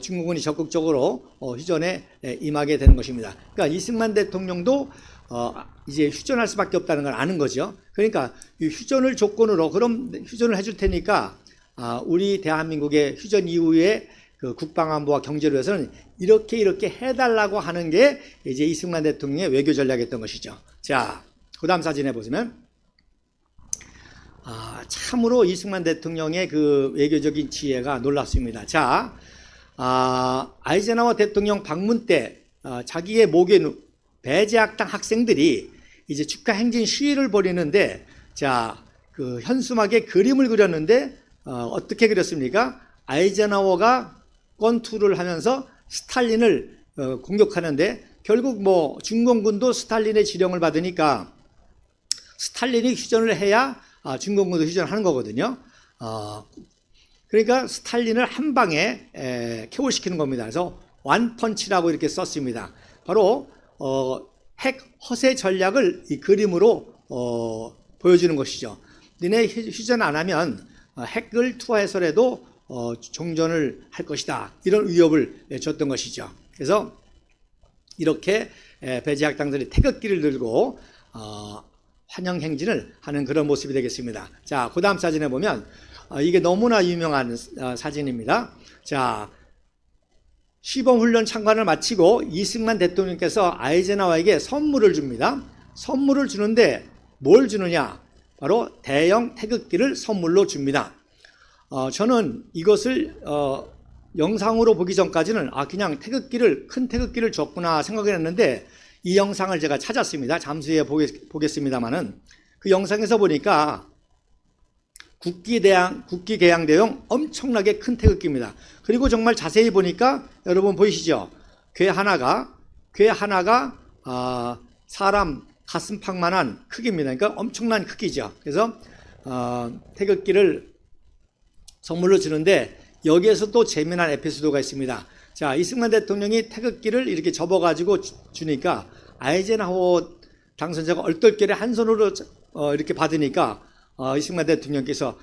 중국군이 적극적으로 휴전에 임하게 되는 것입니다. 그러니까 이승만 대통령도 이제 휴전할 수밖에 없다는 걸 아는 거죠. 그러니까 이 휴전을 조건으로 그럼 휴전을 해줄 테니까 우리 대한민국의 휴전 이후에 그 국방안보와 경제를 위해서는 이렇게 해달라고 하는 게 이제 이승만 대통령의 외교 전략이었던 것이죠. 자, 그 다음 사진에 보시면 참으로 이승만 대통령의 그 외교적인 지혜가 놀랍습니다. 자, 아이젠하워 대통령 방문 때 자기의 목에 배제학당 학생들이 이제 축하 행진 시위를 벌이는데, 자, 그 현수막에 그림을 그렸는데 어떻게 그렸습니까? 아이젠하워가 권투를 하면서 스탈린을 공격하는데, 결국 뭐 중공군도 스탈린의 지령을 받으니까 스탈린이 휴전을 해야 중공군도 휴전하는 거거든요. 그러니까 스탈린을 한 방에 KO시키는 겁니다. 그래서 완펀치라고 이렇게 썼습니다. 바로 핵 허세 전략을 이 그림으로 보여주는 것이죠. 너네 휴전 안 하면 핵을 투하해서라도 종전을 할 것이다, 이런 위협을 줬던 것이죠. 그래서 이렇게 배제학당들이 태극기를 들고 환영 행진을 하는 그런 모습이 되겠습니다. 자, 그 다음 사진에 보면 이게 너무나 유명한 사진입니다. 자, 시범훈련 참관을 마치고 이승만 대통령께서 아이젠하워에게 선물을 줍니다. 선물을 주는데 뭘 주느냐? 바로 대형 태극기를 선물로 줍니다. 저는 이것을 영상으로 보기 전까지는 그냥 큰 태극기를 줬구나 생각을 했는데, 이 영상을 제가 찾았습니다. 잠시 후에 보겠습니다만은 그 영상에서 보니까 국기 개양대용 엄청나게 큰 태극기입니다. 그리고 정말 자세히 보니까 여러분 보이시죠? 궤 하나가 사람 가슴팍만한 크기입니다. 그러니까 엄청난 크기죠. 그래서 태극기를 선물로 주는데, 여기에서 또 재미난 에피소드가 있습니다. 자, 이승만 대통령이 태극기를 이렇게 접어가지고 주니까 아이젠하워 당선자가 얼떨결에 한 손으로 이렇게 받으니까 이승만 대통령께서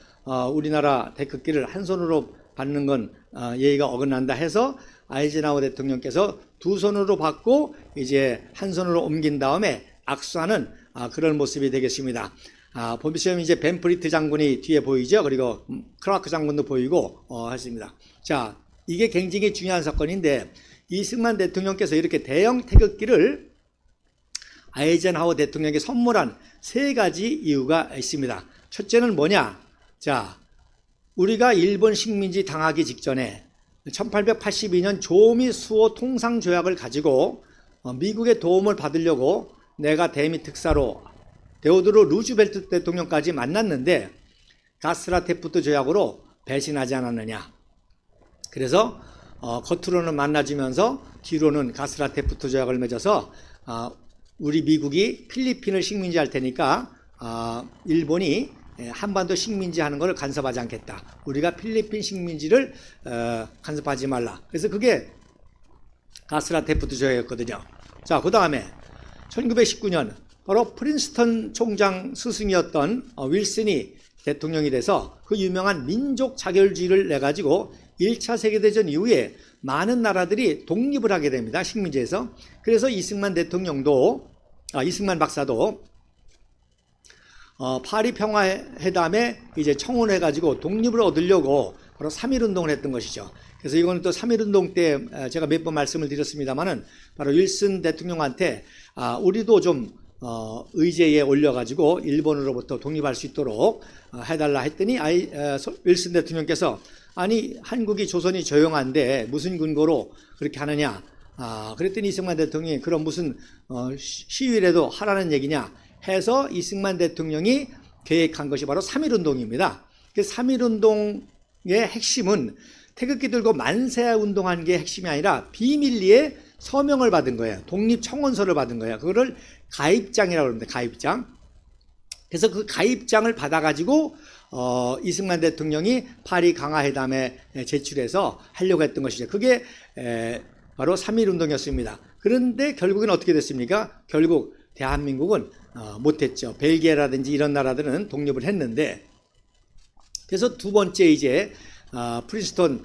우리나라 태극기를 한 손으로 받는 건 예의가 어긋난다 해서 아이젠하워 대통령께서 두 손으로 받고 이제 한 손으로 옮긴 다음에 악수하는 그런 모습이 되겠습니다. 보시면 이제 벤프리트 장군이 뒤에 보이죠. 그리고 클라크 장군도 보이고 하십니다. 자, 이게 굉장히 중요한 사건인데, 이승만 대통령께서 이렇게 대형 태극기를 아이젠하워 대통령에게 선물한 세 가지 이유가 있습니다. 첫째는 뭐냐? 자, 우리가 일본 식민지 당하기 직전에 1882년 조미 수호 통상조약을 가지고 미국의 도움을 받으려고 내가 대미 특사로 데오드로 루즈벨트 대통령까지 만났는데 가스라테프트 조약으로 배신하지 않았느냐. 그래서 겉으로는 만나주면서 뒤로는 가스라테프트 조약을 맺어서 우리 미국이 필리핀을 식민지 할 테니까 일본이 한반도 식민지 하는 걸 간섭하지 않겠다. 우리가 필리핀 식민지를 간섭하지 말라. 그래서 그게 가스라테프트 조약이었거든요. 자, 그 다음에 1919년 바로 프린스턴 총장 스승이었던 윌슨이 대통령이 돼서 그 유명한 민족 자결주의를 내가지고 1차 세계대전 이후에 많은 나라들이 독립을 하게 됩니다. 식민지에서. 그래서 이승만 박사도 파리 평화회담에 이제 청원해가지고 독립을 얻으려고 바로 3.1운동을 했던 것이죠. 그래서 이거는 또 3.1운동 때 제가 몇 번 말씀을 드렸습니다만은 바로 윌슨 대통령한테 우리도 좀 의제에 올려가지고 일본으로부터 독립할 수 있도록 해달라 했더니 윌슨 대통령께서 아니 한국이 조선이 조용한데 무슨 근거로 그렇게 하느냐. 그랬더니 이승만 대통령이 그럼 무슨 시위라도 하라는 얘기냐 해서 이승만 대통령이 계획한 것이 바로 3.1운동입니다. 그 3.1운동의 핵심은 태극기 들고 만세 운동한 게 핵심이 아니라 비밀리에 서명을 받은 거예요. 독립청원서를 받은 거예요. 그거를 가입장이라고 합니다. 가입장. 그래서 그 가입장을 받아가지고 이승만 대통령이 파리 강화회담에 제출해서 하려고 했던 것이죠. 그게 바로 3.1운동이었습니다. 그런데 결국은 어떻게 됐습니까? 결국 대한민국은 못했죠. 벨기에라든지 이런 나라들은 독립을 했는데, 그래서 두 번째 이제 프린스턴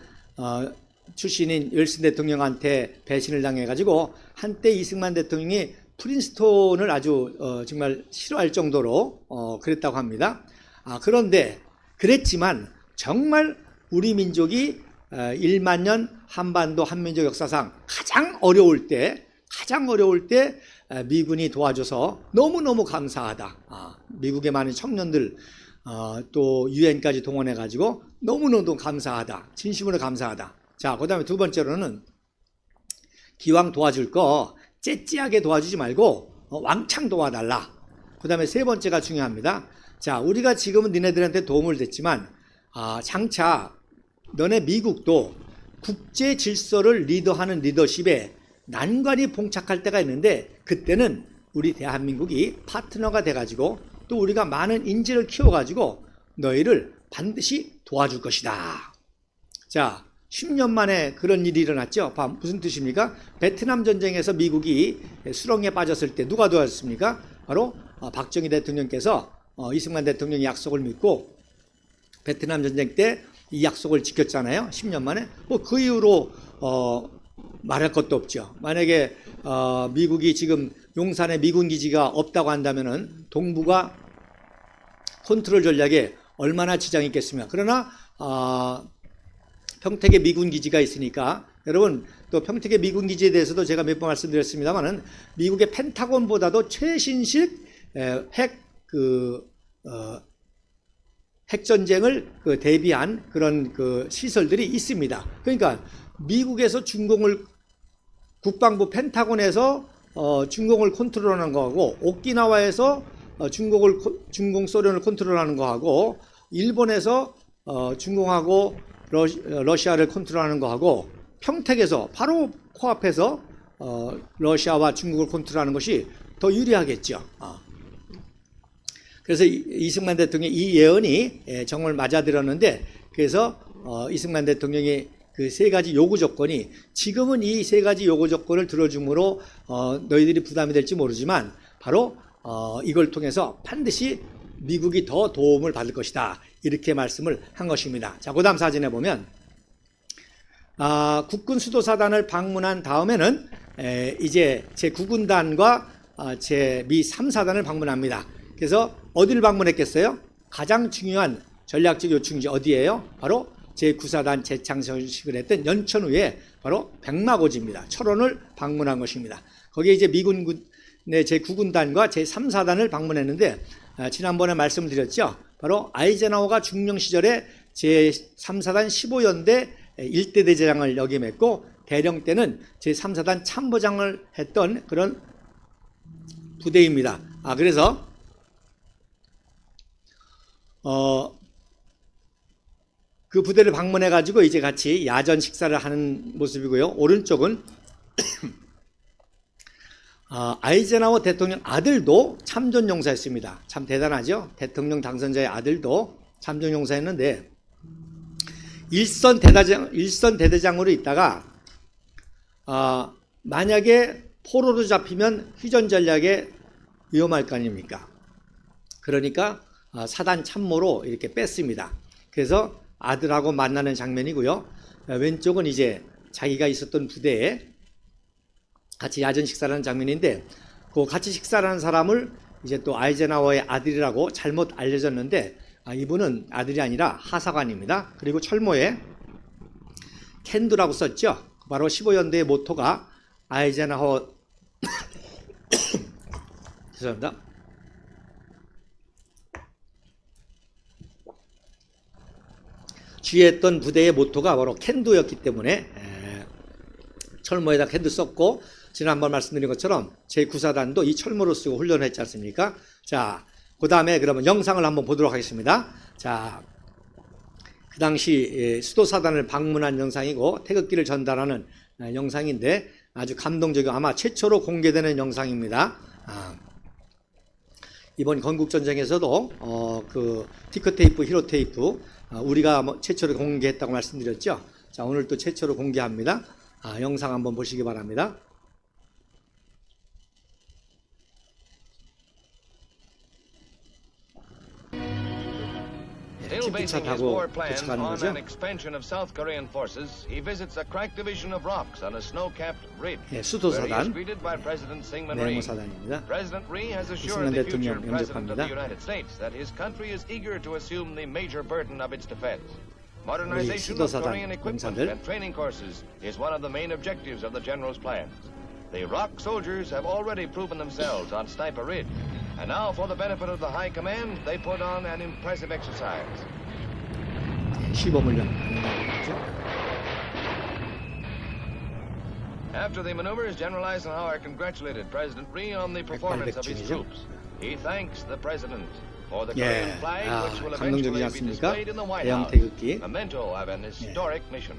출신인 윌슨 대통령한테 배신을 당해가지고 한때 이승만 대통령이 프린스턴을 아주 정말 싫어할 정도로 그랬다고 합니다. 그런데 그랬지만 정말 우리 민족이 1만 년 한반도 한민족 역사상 가장 어려울 때 미군이 도와줘서 너무너무 감사하다. 미국의 많은 청년들 또 유엔까지 동원해가지고 너무너무 감사하다. 진심으로 감사하다. 자, 그 다음에 두 번째로는 기왕 도와줄 거 째찌하게 도와주지 말고 왕창 도와달라. 그 다음에 세 번째가 중요합니다. 자, 우리가 지금은 니네들한테 도움을 줬지만 장차 너네 미국도 국제 질서를 리더하는 리더십에 난관이 봉착할 때가 있는데, 그때는 우리 대한민국이 파트너가 돼가지고 또 우리가 많은 인재를 키워가지고 너희를 반드시 도와줄 것이다. 자, 10년 만에 그런 일이 일어났죠. 무슨 뜻입니까? 베트남 전쟁에서 미국이 수렁에 빠졌을 때 누가 도왔습니까? 바로 박정희 대통령께서 이승만 대통령의 약속을 믿고 베트남 전쟁 때 이 약속을 지켰잖아요. 10년 만에. 그 이후로 말할 것도 없죠. 만약에 미국이 지금 용산에 미군 기지가 없다고 한다면은 동북아 컨트롤 전략에 얼마나 지장이 있겠습니까? 그러나 평택에 미군 기지가 있으니까, 여러분 또 평택의 미군 기지에 대해서도 제가 몇 번 말씀드렸습니다만은 미국의 펜타곤보다도 최신식 핵전쟁을 대비한 그런 시설들이 있습니다. 그러니까 미국에서 국방부 펜타곤에서 중공을 컨트롤하는 거하고, 오키나와에서 중공 소련을 컨트롤하는 거하고, 일본에서 중공하고 러시아를 컨트롤하는 거하고, 평택에서 바로 코앞에서 러시아와 중국을 컨트롤하는 것이 더 유리하겠죠. 그래서 이승만 대통령이 이 예언이 정말 맞아들었는데, 그래서 이승만 대통령이 그 세 가지 요구 조건이, 지금은 이 세 가지 요구 조건을 들어줌으로 너희들이 부담이 될지 모르지만 바로 이걸 통해서 반드시 미국이 더 도움을 받을 것이다, 이렇게 말씀을 한 것입니다. 자, 그 다음 사진에 보면 국군 수도사단을 방문한 다음에는 이제 제9군단과 제 미 3사단을 방문합니다. 그래서 어디를 방문했겠어요? 가장 중요한 전략적 요충지 어디예요? 바로 제9사단 재창설식을 했던 연천후에 바로 백마고지입니다. 철원을 방문한 것입니다. 거기에 이제 미군의 제9군단과 제3사단을 방문했는데, 지난번에 말씀드렸죠. 바로 아이젠하워가 중령 시절에 제3사단 15연대 1대 대대장을 역임했고, 대령 때는 제3사단 참모장을 했던 그런 부대입니다. 그래서 그 부대를 방문해 가지고 이제 같이 야전 식사를 하는 모습이고요. 오른쪽은 아이젠하워 대통령 아들도 참전용사였습니다. 참 대단하죠. 대통령 당선자의 아들도 참전용사였는데, 일선 대대장으로 있다가 만약에 포로로 잡히면 휴전 전략에 위험할 거 아닙니까? 그러니까 사단 참모로 이렇게 뺐습니다. 그래서 아들하고 만나는 장면이고요. 왼쪽은 이제 자기가 있었던 부대에 같이 야전 식사를 하는 장면인데, 그 같이 식사를 하는 사람을 이제 또 아이젠하워의 아들이라고 잘못 알려졌는데, 이분은 아들이 아니라 하사관입니다. 그리고 철모에 캔두라고 썼죠. 바로 15연대의 모토가 아이젠하워 죄송합니다. 주의했던 부대의 모토가 바로 캔두였기 때문에 철모에다 캔두 썼고, 지난번 말씀드린 것처럼 제9사단도 이 철모를 쓰고 훈련을 했지 않습니까? 자, 그 다음에 그러면 영상을 한번 보도록 하겠습니다. 자, 그 당시 수도사단을 방문한 영상이고 태극기를 전달하는 영상인데 아주 감동적이고 아마 최초로 공개되는 영상입니다. 이번 건국전쟁에서도 그 티커테이프, 히로테이프 우리가 최초로 공개했다고 말씀드렸죠. 자, 오늘 또 최초로 공개합니다. 영상 한번 보시기 바랍니다. Still basing his war plans on an expansion of South Korean forces, he visits a crack division of rocks on a snow-capped ridge, where he is 수도사단 greeted by President Syngman Rhee. 네모사단입니다. President Rhee has assured the future President of the United States that his country is eager to assume the major burden of its defense. Modernization of Korean equipment and training courses is one of the main objectives of the general's plans. The ROK soldiers have already proven themselves on Sniper Ridge, and now for the benefit of the High Command, they put on an impressive exercise. 시범훈련. After the maneuvers, General Eisenhower congratulated President Rhee on the performance of his troops. He thanks the President for the Korean flag, which will eventually be displayed in the White House, memento of an historic mission.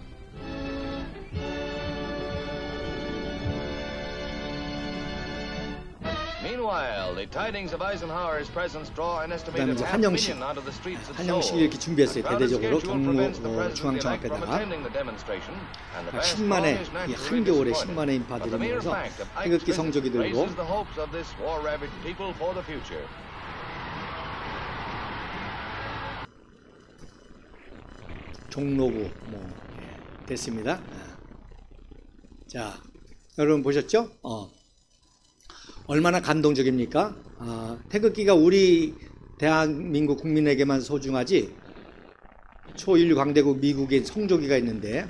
Meanwhile, the tidings of Eisenhower's presence draw an estimated 500,000 onto the streets of Seoul. 한영식 이렇게 준비했어요. 대대적으로 경로 중앙청 앞에다가 10만의 한겨울에 10만의 인파들이 모여서 태극기 성조기 들고 종로구 됐습니다. 자, 여러분 보셨죠? 얼마나 감동적입니까? 태극기가 우리 대한민국 국민에게만 소중하지 초인류 강대국 미국의 성조기가 있는데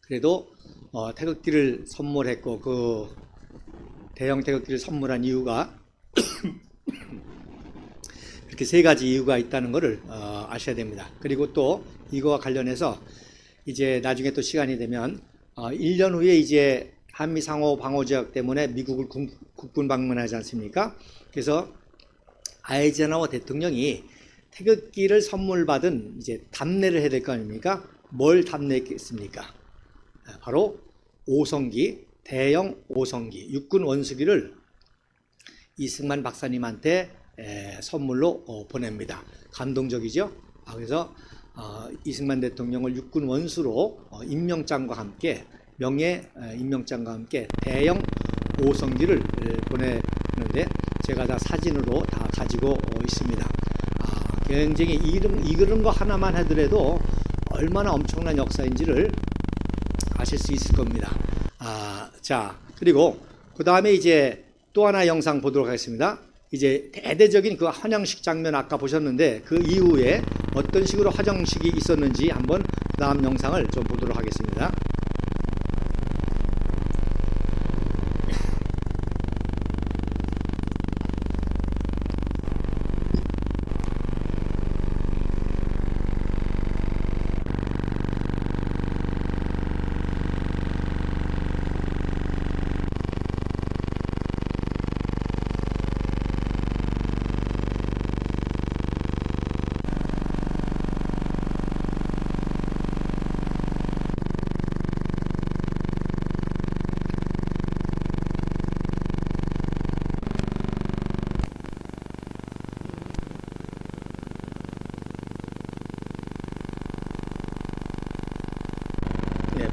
그래도 태극기를 선물했고 그 대형 태극기를 선물한 이유가 이렇게 세 가지 이유가 있다는 것을 아셔야 됩니다. 그리고 또 이거와 관련해서 이제 나중에 또 시간이 되면 1년 후에 이제 한미 상호 방어 지역 때문에 미국을 국군 방문하지 않습니까? 그래서 아이젠하워 대통령이 태극기를 선물 받은 이제 답례를 해야 될 거 아닙니까? 뭘 답례했겠습니까? 바로 오성기, 대형 오성기, 육군 원수기를 이승만 박사님한테 선물로 보냅니다. 감동적이죠? 그래서 이승만 대통령을 육군 원수로 임명장과 함께 명예 임명장과 함께 대형 오성기를 보내는데 제가 다 사진으로 다 가지고 있습니다. 굉장히 이런 거 하나만 하더라도 얼마나 엄청난 역사인지를 아실 수 있을 겁니다. 자, 그리고 그 다음에 이제 또 하나 영상 보도록 하겠습니다. 이제 대대적인 그 환영식 장면 아까 보셨는데 그 이후에 어떤 식으로 환영식이 있었는지 한번 그 다음 영상을 좀 보도록 하겠습니다.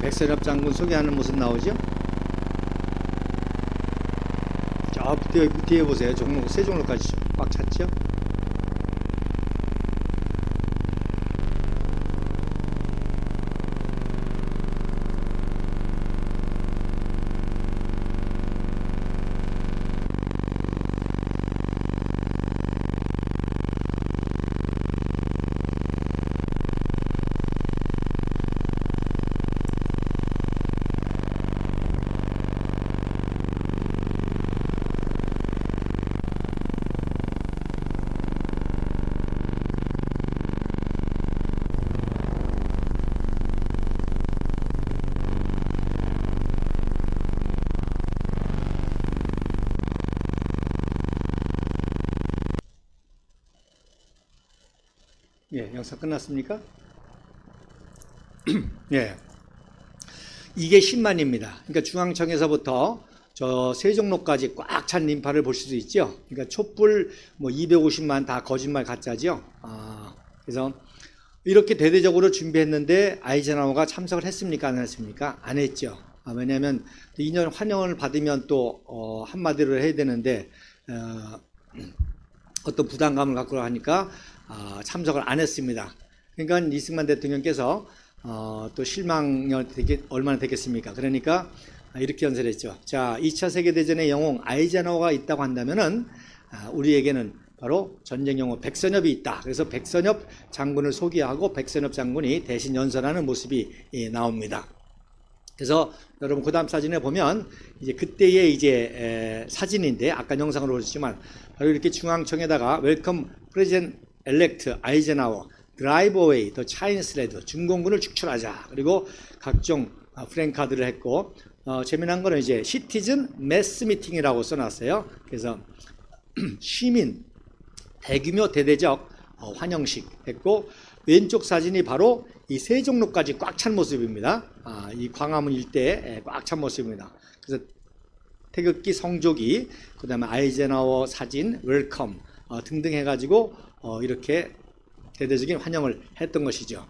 백세렵 장군 소개하는 모습 나오죠? 저 뒤에 보세요. 종로, 세 종로까지 꽉 찼죠? 예, 영상 끝났습니까? 예. 이게 10만입니다. 그러니까 중앙청에서부터 저 세종로까지 꽉 찬 인파를 볼 수도 있죠. 그러니까 촛불 뭐 250만 다 거짓말 가짜죠. 그래서 이렇게 대대적으로 준비했는데 아이젠하워가 참석을 했습니까? 안 했습니까? 안 했죠. 왜냐하면 2년 환영을 받으면 또 한마디로 해야 되는데 어떤 부담감을 갖고 하니까 참석을 안 했습니다. 그러니까 이승만 대통령께서 또 실망이 얼마나 되겠습니까? 그러니까 이렇게 연설했죠. 자, 2차 세계대전의 영웅 아이젠하워가 있다고 한다면은 우리에게는 바로 전쟁 영웅 백선엽이 있다. 그래서 백선엽 장군을 소개하고 백선엽 장군이 대신 연설하는 모습이 나옵니다. 그래서 여러분 그다음 사진에 보면 이제 그때의 이제 사진인데 아까 영상으로 보셨지만 바로 이렇게 중앙청에다가 웰컴 프레젠 엘렉트 아이젠하워 드라이브 어웨이 더 차이니스 레드 중공군을 축출하자. 그리고 각종 프랭카드를 했고 재미난 거는 이제 시티즌 매스 미팅이라고 써놨어요. 그래서 시민 대규모 대대적 환영식 했고 왼쪽 사진이 바로 이 세종로까지 꽉 찬 모습입니다. 이 광화문 일대에 꽉 찬 모습입니다. 그래서 태극기 성조기 그다음에 아이젠하워 사진 웰컴 등등 해가지고 이렇게 대대적인 환영을 했던 것이죠.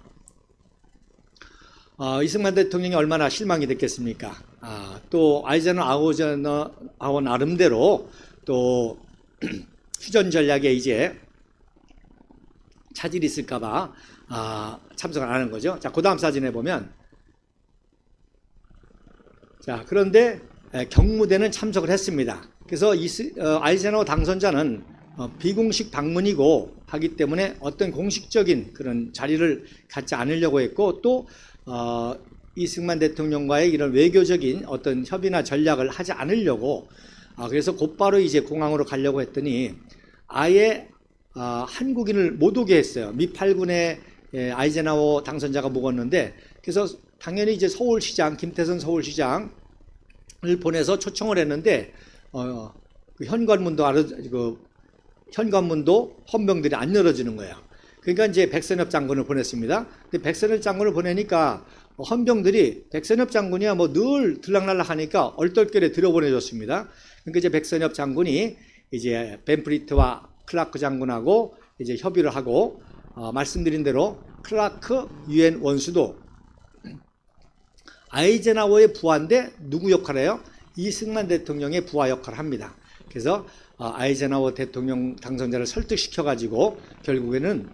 이승만 대통령이 얼마나 실망이 됐겠습니까? 또 아이젠하워 나름대로 또 휴전 전략에 이제 차질이 있을까봐 참석을 안 하는 거죠. 자, 그 다음 사진에 보면 자, 그런데 경무대는 참석을 했습니다. 그래서 아이젠하워 당선자는 비공식 방문이고 하기 때문에 어떤 공식적인 그런 자리를 갖지 않으려고 했고 또 이승만 대통령과의 이런 외교적인 어떤 협의나 전략을 하지 않으려고 그래서 곧바로 이제 공항으로 가려고 했더니 아예 한국인을 못 오게 했어요. 미 8군의 아이젠하워 당선자가 묵었는데 그래서 당연히 이제 서울시장 김태선 서울시장을 보내서 초청을 했는데 그 현관문도 헌병들이 안 열어주는 거예요. 그러니까 이제 백선엽 장군을 보냈습니다. 근데 백선엽 장군을 보내니까 헌병들이 백선엽 장군이야 뭐 늘 들락날락 하니까 얼떨결에 들여보내줬습니다. 그러니까 이제 백선엽 장군이 이제 벤프리트와 클라크 장군하고 이제 협의를 하고 말씀드린 대로 클라크 유엔 원수도 아이젠하워의 부하인데 누구 역할을 해요? 이승만 대통령의 부하 역할을 합니다. 그래서 아이젠하워 대통령 당선자를 설득시켜가지고 결국에는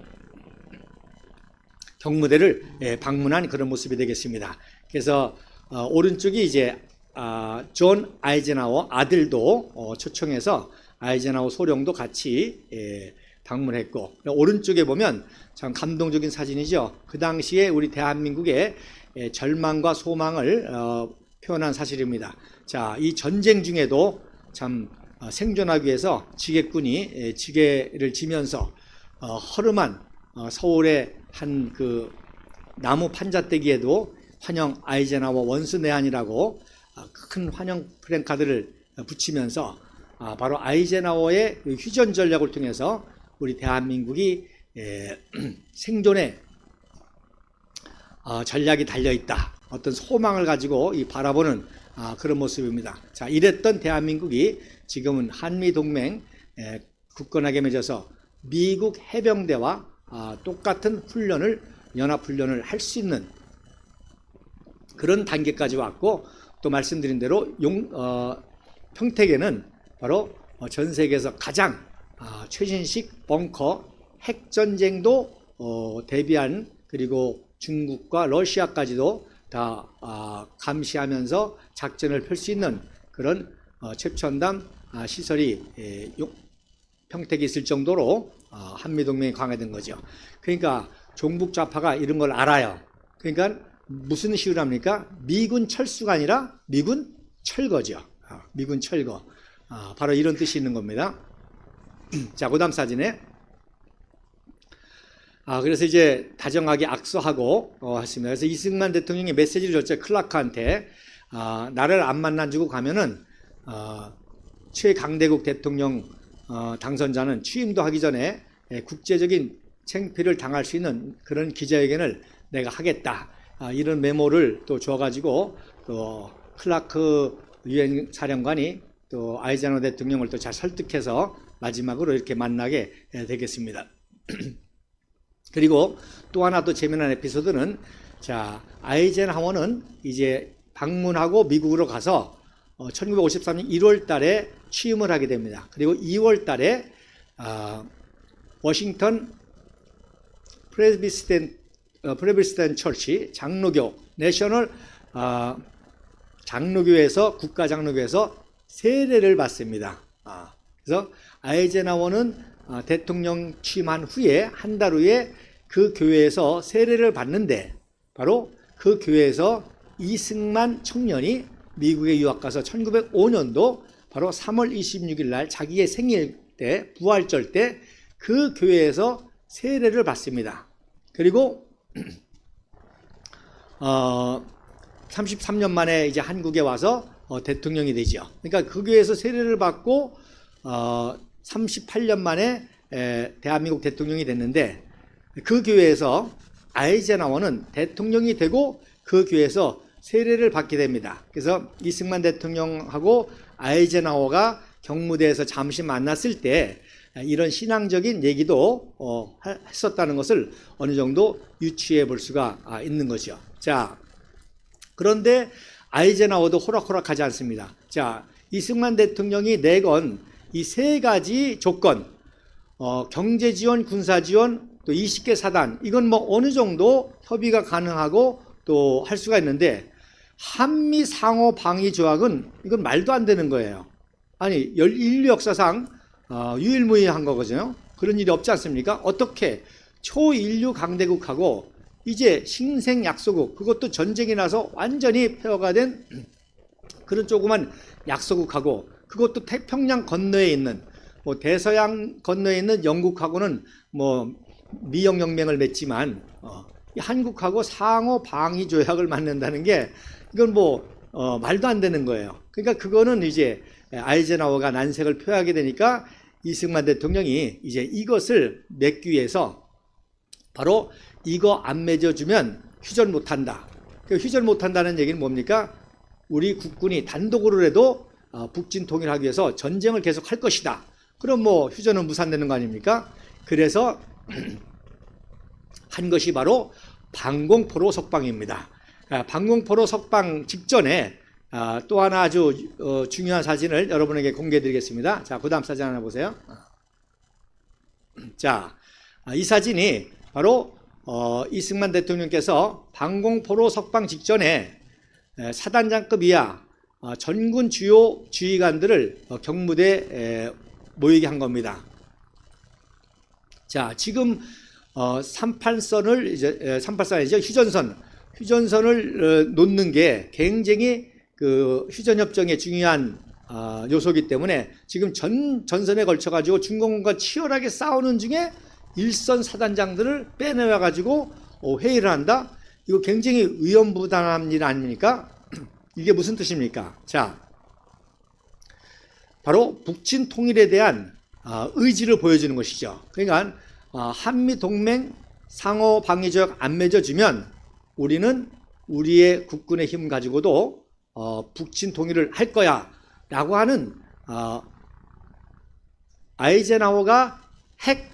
경무대를 방문한 그런 모습이 되겠습니다. 그래서 오른쪽이 이제 존 아이젠하워 아들도 초청해서 아이젠하워 소령도 같이 방문했고 오른쪽에 보면 참 감동적인 사진이죠. 그 당시에 우리 대한민국의 절망과 소망을 표현한 사실입니다. 자, 이 전쟁 중에도 참 생존하기 위해서 지게꾼이 지게를 지면서 허름한 서울의 한 그 나무 판자떼기에도 환영 아이젠하워 원수 내한이라고 큰 환영 프랭카드를 붙이면서 바로 아이젠하워의 휴전 전략을 통해서 우리 대한민국이 생존의 전략이 달려있다. 어떤 소망을 가지고 바라보는 그런 모습입니다. 자, 이랬던 대한민국이 지금은 한미동맹 굳건하게 맺어서 미국 해병대와 똑같은 연합훈련을 할 수 있는 그런 단계까지 왔고 또 말씀드린 대로 평택에는 바로 전 세계에서 가장 최신식 벙커 핵전쟁도 대비한 그리고 중국과 러시아까지도 다 감시하면서 작전을 펼 수 있는 그런 최첨단 시설이 평택에 있을 정도로 한미동맹이 강화된 거죠. 그러니까 종북 좌파가 이런 걸 알아요. 그러니까 무슨 시위를 합니까? 미군 철수가 아니라 미군 철거죠. 미군 철거. 바로 이런 뜻이 있는 겁니다. 자, 그 다음 사진에 그래서 이제 다정하게 악수하고 했습니다. 그래서 이승만 대통령이 메시지를 줬죠. 클라크한테 나를 안 만나주고 가면은 최강대국 대통령 당선자는 취임도 하기 전에 국제적인 창피를 당할 수 있는 그런 기자회견을 내가 하겠다. 이런 메모를 또 줘가지고 또 클라크 유엔 사령관이 또 아이젠하워 대통령을 또 잘 설득해서 마지막으로 이렇게 만나게 되겠습니다. 그리고 또 하나 또 재미난 에피소드는, 자, 아이젠하워는 이제 방문하고 미국으로 가서 1953년 1월 달에 취임을 하게 됩니다. 그리고 2월 달에 워싱턴 프레비스텐 처치 장로교 내셔널 장로교에서 국가 장로교에서 세례를 받습니다. 그래서 아이젠하워는 대통령 취임한 후에 한 달 후에 그 교회에서 세례를 받는데, 바로 그 교회에서 이승만 청년이 미국에 유학 가서 1905년도 바로 3월 26일 날 자기의 생일 때, 부활절 때 그 교회에서 세례를 받습니다. 그리고 33년 만에 이제 한국에 와서 대통령이 되죠. 그러니까 그 교회에서 세례를 받고 38년 만에 대한민국 대통령이 됐는데, 그 교회에서 아이젠하워는 대통령이 되고 그 교회에서 세례를 받게 됩니다. 그래서 이승만 대통령하고 아이젠하워가 경무대에서 잠시 만났을 때 이런 신앙적인 얘기도 했었다는 것을 어느 정도 유추해 볼 수가 있는 거죠. 자, 그런데 아이젠하워도 호락호락하지 않습니다. 자, 이승만 대통령이 내건 이 세 가지 조건, 경제 지원, 군사 지원, 또 20개 사단, 이건 뭐 어느 정도 협의가 가능하고 또 할 수가 있는데, 한미 상호 방위 조약은 이건 말도 안 되는 거예요. 아니, 인류 역사상 유일무이한 거거든요. 그런 일이 없지 않습니까? 어떻게 초인류 강대국하고 이제 신생 약소국, 그것도 전쟁이 나서 완전히 폐허가 된 그런 조그만 약소국하고, 그것도 태평양 건너에 있는, 뭐 대서양 건너에 있는 영국하고는 뭐 미영연맹을 맺지만 한국하고 상호 방위 조약을 맺는다는 게, 이건 뭐 말도 안 되는 거예요. 그러니까 그거는 이제 아이젠하워가 난색을 표하게 되니까 이승만 대통령이 이제 이것을 맺기 위해서 바로 이거 안 맺어주면 휴전 못한다. 휴전 못한다는 얘기는 뭡니까? 우리 국군이 단독으로라도 북진 통일하기 위해서 전쟁을 계속 할 것이다. 그럼 뭐 휴전은 무산되는 거 아닙니까? 그래서 한 것이 바로 방공포로 석방입니다. 방공포로 석방 직전에 또 하나 아주 중요한 사진을 여러분에게 공개해 드리겠습니다. 자, 그 다음 사진 하나 보세요. 자, 이 사진이 바로 이승만 대통령께서 방공포로 석방 직전에 사단장급 이하 전군 주요 지휘관들을 경무대에 모이게 한 겁니다. 자, 지금 38선을 이제 38선이죠. 휴전선을 놓는 게 굉장히 그 휴전협정의 중요한 요소이기 때문에 지금 전선에 걸쳐 가지고 중공군과 치열하게 싸우는 중에 일선 사단장들을 빼내와 가지고 회의를 한다. 이거 굉장히 위험부담한 일 아닙니까? 이게 무슨 뜻입니까? 자, 바로 북진 통일에 대한 의지를 보여주는 것이죠. 그러니까 한미 동맹 상호 방위 조약 안 맺어주면 우리는 우리의 국군의 힘 가지고도 북진 통일을 할 거야 라고 하는 아이젠하워가 핵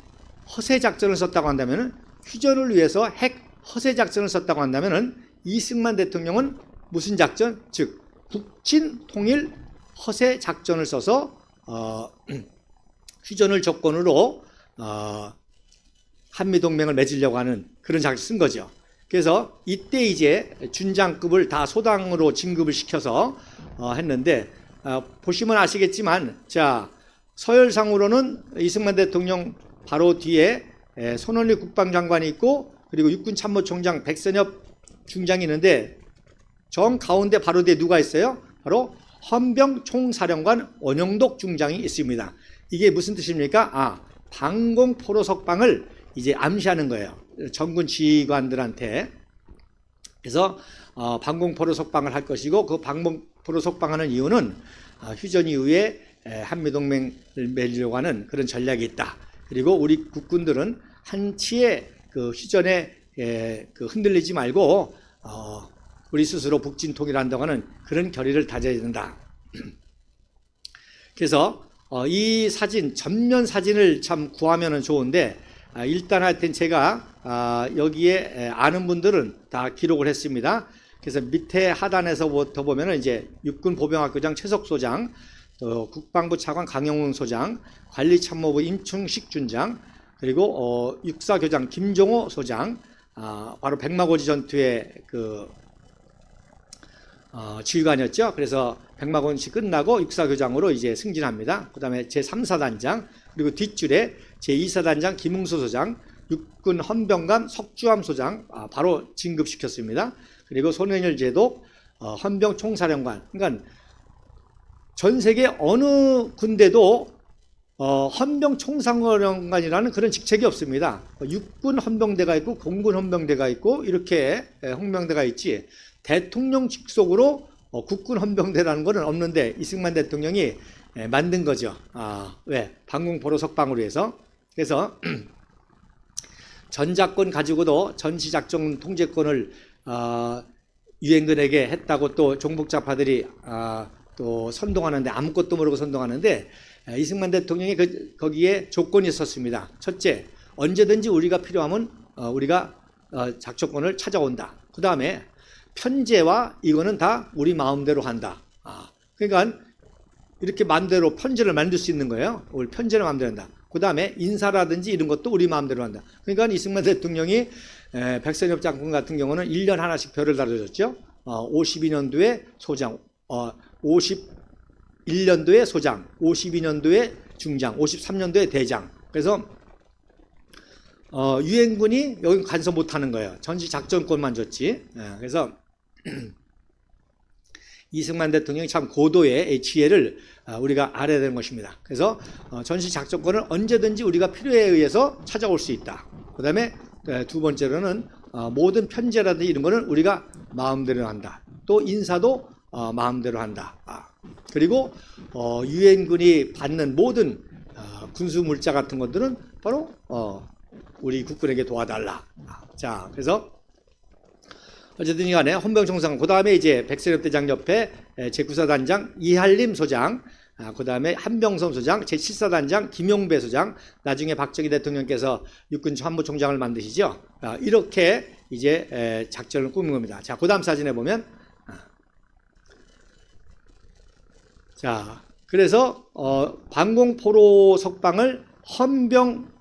허세 작전을 썼다고 한다면, 휴전을 위해서 핵 허세 작전을 썼다고 한다면, 이승만 대통령은 무슨 작전? 즉 북진 통일 허세 작전을 써서 휴전을 조건으로 한미동맹을 맺으려고 하는 그런 작전을 쓴 거죠. 그래서 이때 이제 준장급을 다 소당으로 진급을 시켜서 했는데, 보시면 아시겠지만, 자, 서열상으로는 이승만 대통령 바로 뒤에 손원희 국방장관이 있고, 그리고 육군참모총장 백선엽 중장이 있는데, 정 가운데 바로 뒤에 누가 있어요? 바로 헌병 총사령관 원영독 중장이 있습니다. 이게 무슨 뜻입니까? 방공포로 석방을 이제 암시하는 거예요. 전군 지휘관들한테. 그래서 방공포로 석방을 할 것이고, 그 방공포로 석방하는 이유는 휴전 이후에 한미동맹을 맺으려고 하는 그런 전략이 있다. 그리고 우리 국군들은 한치의 그 휴전에 흔들리지 말고 우리 스스로 북진통일을 한다고 하는 그런 결의를 다져야 된다. 그래서 이 사진, 전면 사진을 참 구하면 좋은데 일단 하여튼 제가 여기에 아는 분들은 다 기록을 했습니다. 그래서 밑에 하단에서부터 보면은 이제 육군 보병학교장 최석소장, 또 국방부 차관 강영훈 소장, 관리참모부 임충식 준장, 그리고 육사교장 김종호 소장, 바로 백마고지 전투의 그 지휘관이었죠. 그래서 백마고지 끝나고 육사교장으로 이제 승진합니다. 그 다음에 제3사단장, 그리고 뒷줄에 제2사단장 김웅수 소장, 육군 헌병관 석주함 소장 바로 진급시켰습니다. 그리고 손해열 제독 헌병 총사령관. 그러니까 전 세계 어느 군대도 헌병 총사령관이라는 그런 직책이 없습니다. 육군 헌병대가 있고 공군 헌병대가 있고 이렇게 헌병대가 있지 대통령 직속으로 국군 헌병대라는 것은 없는데 이승만 대통령이 만든 거죠. 왜? 방공포로 석방을 위해서. 그래서 전작권 가지고도 전시작전 통제권을 유엔군에게 했다고 또 종북자파들이 또 선동하는데 아무것도 모르고 선동하는데 이승만 대통령이 거기에 조건이 있었습니다. 첫째, 언제든지 우리가 필요하면 우리가 작전권을 찾아온다. 그 다음에 편제와 이거는 다 우리 마음대로 한다. 그러니까 이렇게 마음대로 편제를 만들 수 있는 거예요. 우리 편제를 마음대로 한다. 그 다음에 인사라든지 이런 것도 우리 마음대로 한다. 그러니까 이승만 대통령이 백선엽 장군 같은 경우는 1년 하나씩 별을 달아줬죠. 52년도에 소장, 51년도에 소장, 52년도에 중장, 53년도에 대장. 그래서 유엔군이 여기 간섭 못하는 거예요. 전시 작전권만 줬지. 그래서 이승만 대통령이 참 고도의 지혜를 우리가 알아야 되는 것입니다. 그래서 전시 작전권을 언제든지 우리가 필요에 의해서 찾아올 수 있다. 그 다음에 두 번째로는 모든 편제라든지 이런 거는 우리가 마음대로 한다. 또 인사도 마음대로 한다. 그리고 유엔군이 받는 모든 군수 물자 같은 것들은 바로 우리 국군에게 도와달라. 자, 그래서 어쨌든 간에 헌병총사관, 그 다음에 이제 백선엽 대장 옆에 제9사단장 이한림 소장, 그 다음에 한병선 소장, 제7사단장 김용배 소장, 나중에 박정희 대통령께서 육군 참모총장을 만드시죠. 이렇게 이제 작전을 꾸민 겁니다. 자, 그 다음 사진에 보면, 자, 그래서 방공포로 석방을 헌병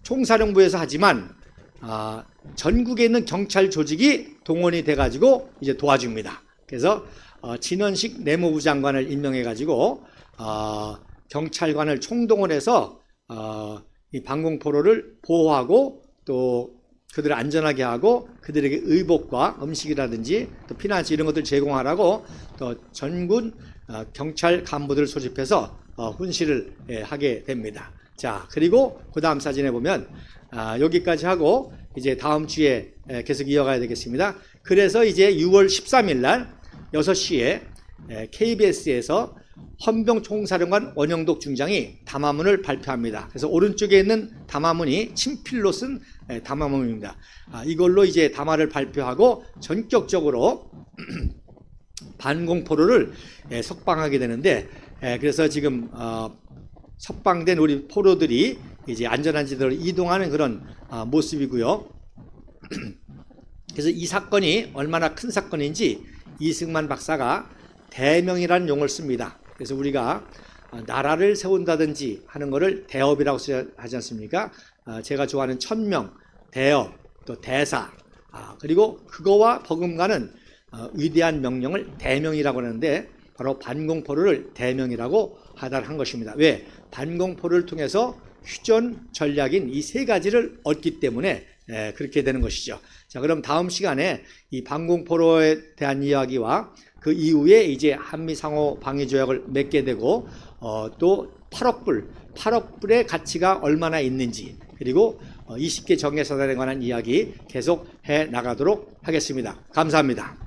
총사령부에서 하지만 전국에 있는 경찰 조직이 동원이 돼가지고 이제 도와줍니다. 그래서 진원식 내무부 장관을 임명해가지고 경찰관을 총동원해서 이 방공포로를 보호하고 또 그들을 안전하게 하고 그들에게 의복과 음식이라든지 또 피난처 이런 것들 제공하라고 또 전군 경찰 간부들을 소집해서 훈시를 하게 됩니다. 자, 그리고 그 다음 사진에 보면 여기까지 하고 이제 다음 주에 계속 이어가야 되겠습니다. 그래서 이제 6월 13일 날 6시에 KBS에서 헌병총사령관 원영독 중장이 담화문을 발표합니다. 그래서 오른쪽에 있는 담화문이 친필로 쓴 담화문입니다. 이걸로 이제 담화를 발표하고 전격적으로 반공포로를 석방하게 되는데, 그래서 지금 석방된 우리 포로들이 이제 안전한 지대로 이동하는 그런 모습이고요. 그래서 이 사건이 얼마나 큰 사건인지 이승만 박사가 대명이라는 용어를 씁니다. 그래서 우리가 나라를 세운다든지 하는 것을 대업이라고 하지 않습니까? 제가 좋아하는 천명, 대업, 또 대사, 그리고 그거와 버금가는 위대한 명령을 대명이라고 하는데 바로 반공포로를 대명이라고 하달한 것입니다. 왜? 반공포로를 통해서 휴전 전략인 이 세 가지를 얻기 때문에 그렇게 되는 것이죠. 자, 그럼 다음 시간에 이 반공포로에 대한 이야기와 그 이후에 이제 한미 상호 방위 조약을 맺게 되고 또 8억 불의 가치가 얼마나 있는지, 그리고 20개 정예사단에 관한 이야기 계속 해 나가도록 하겠습니다. 감사합니다.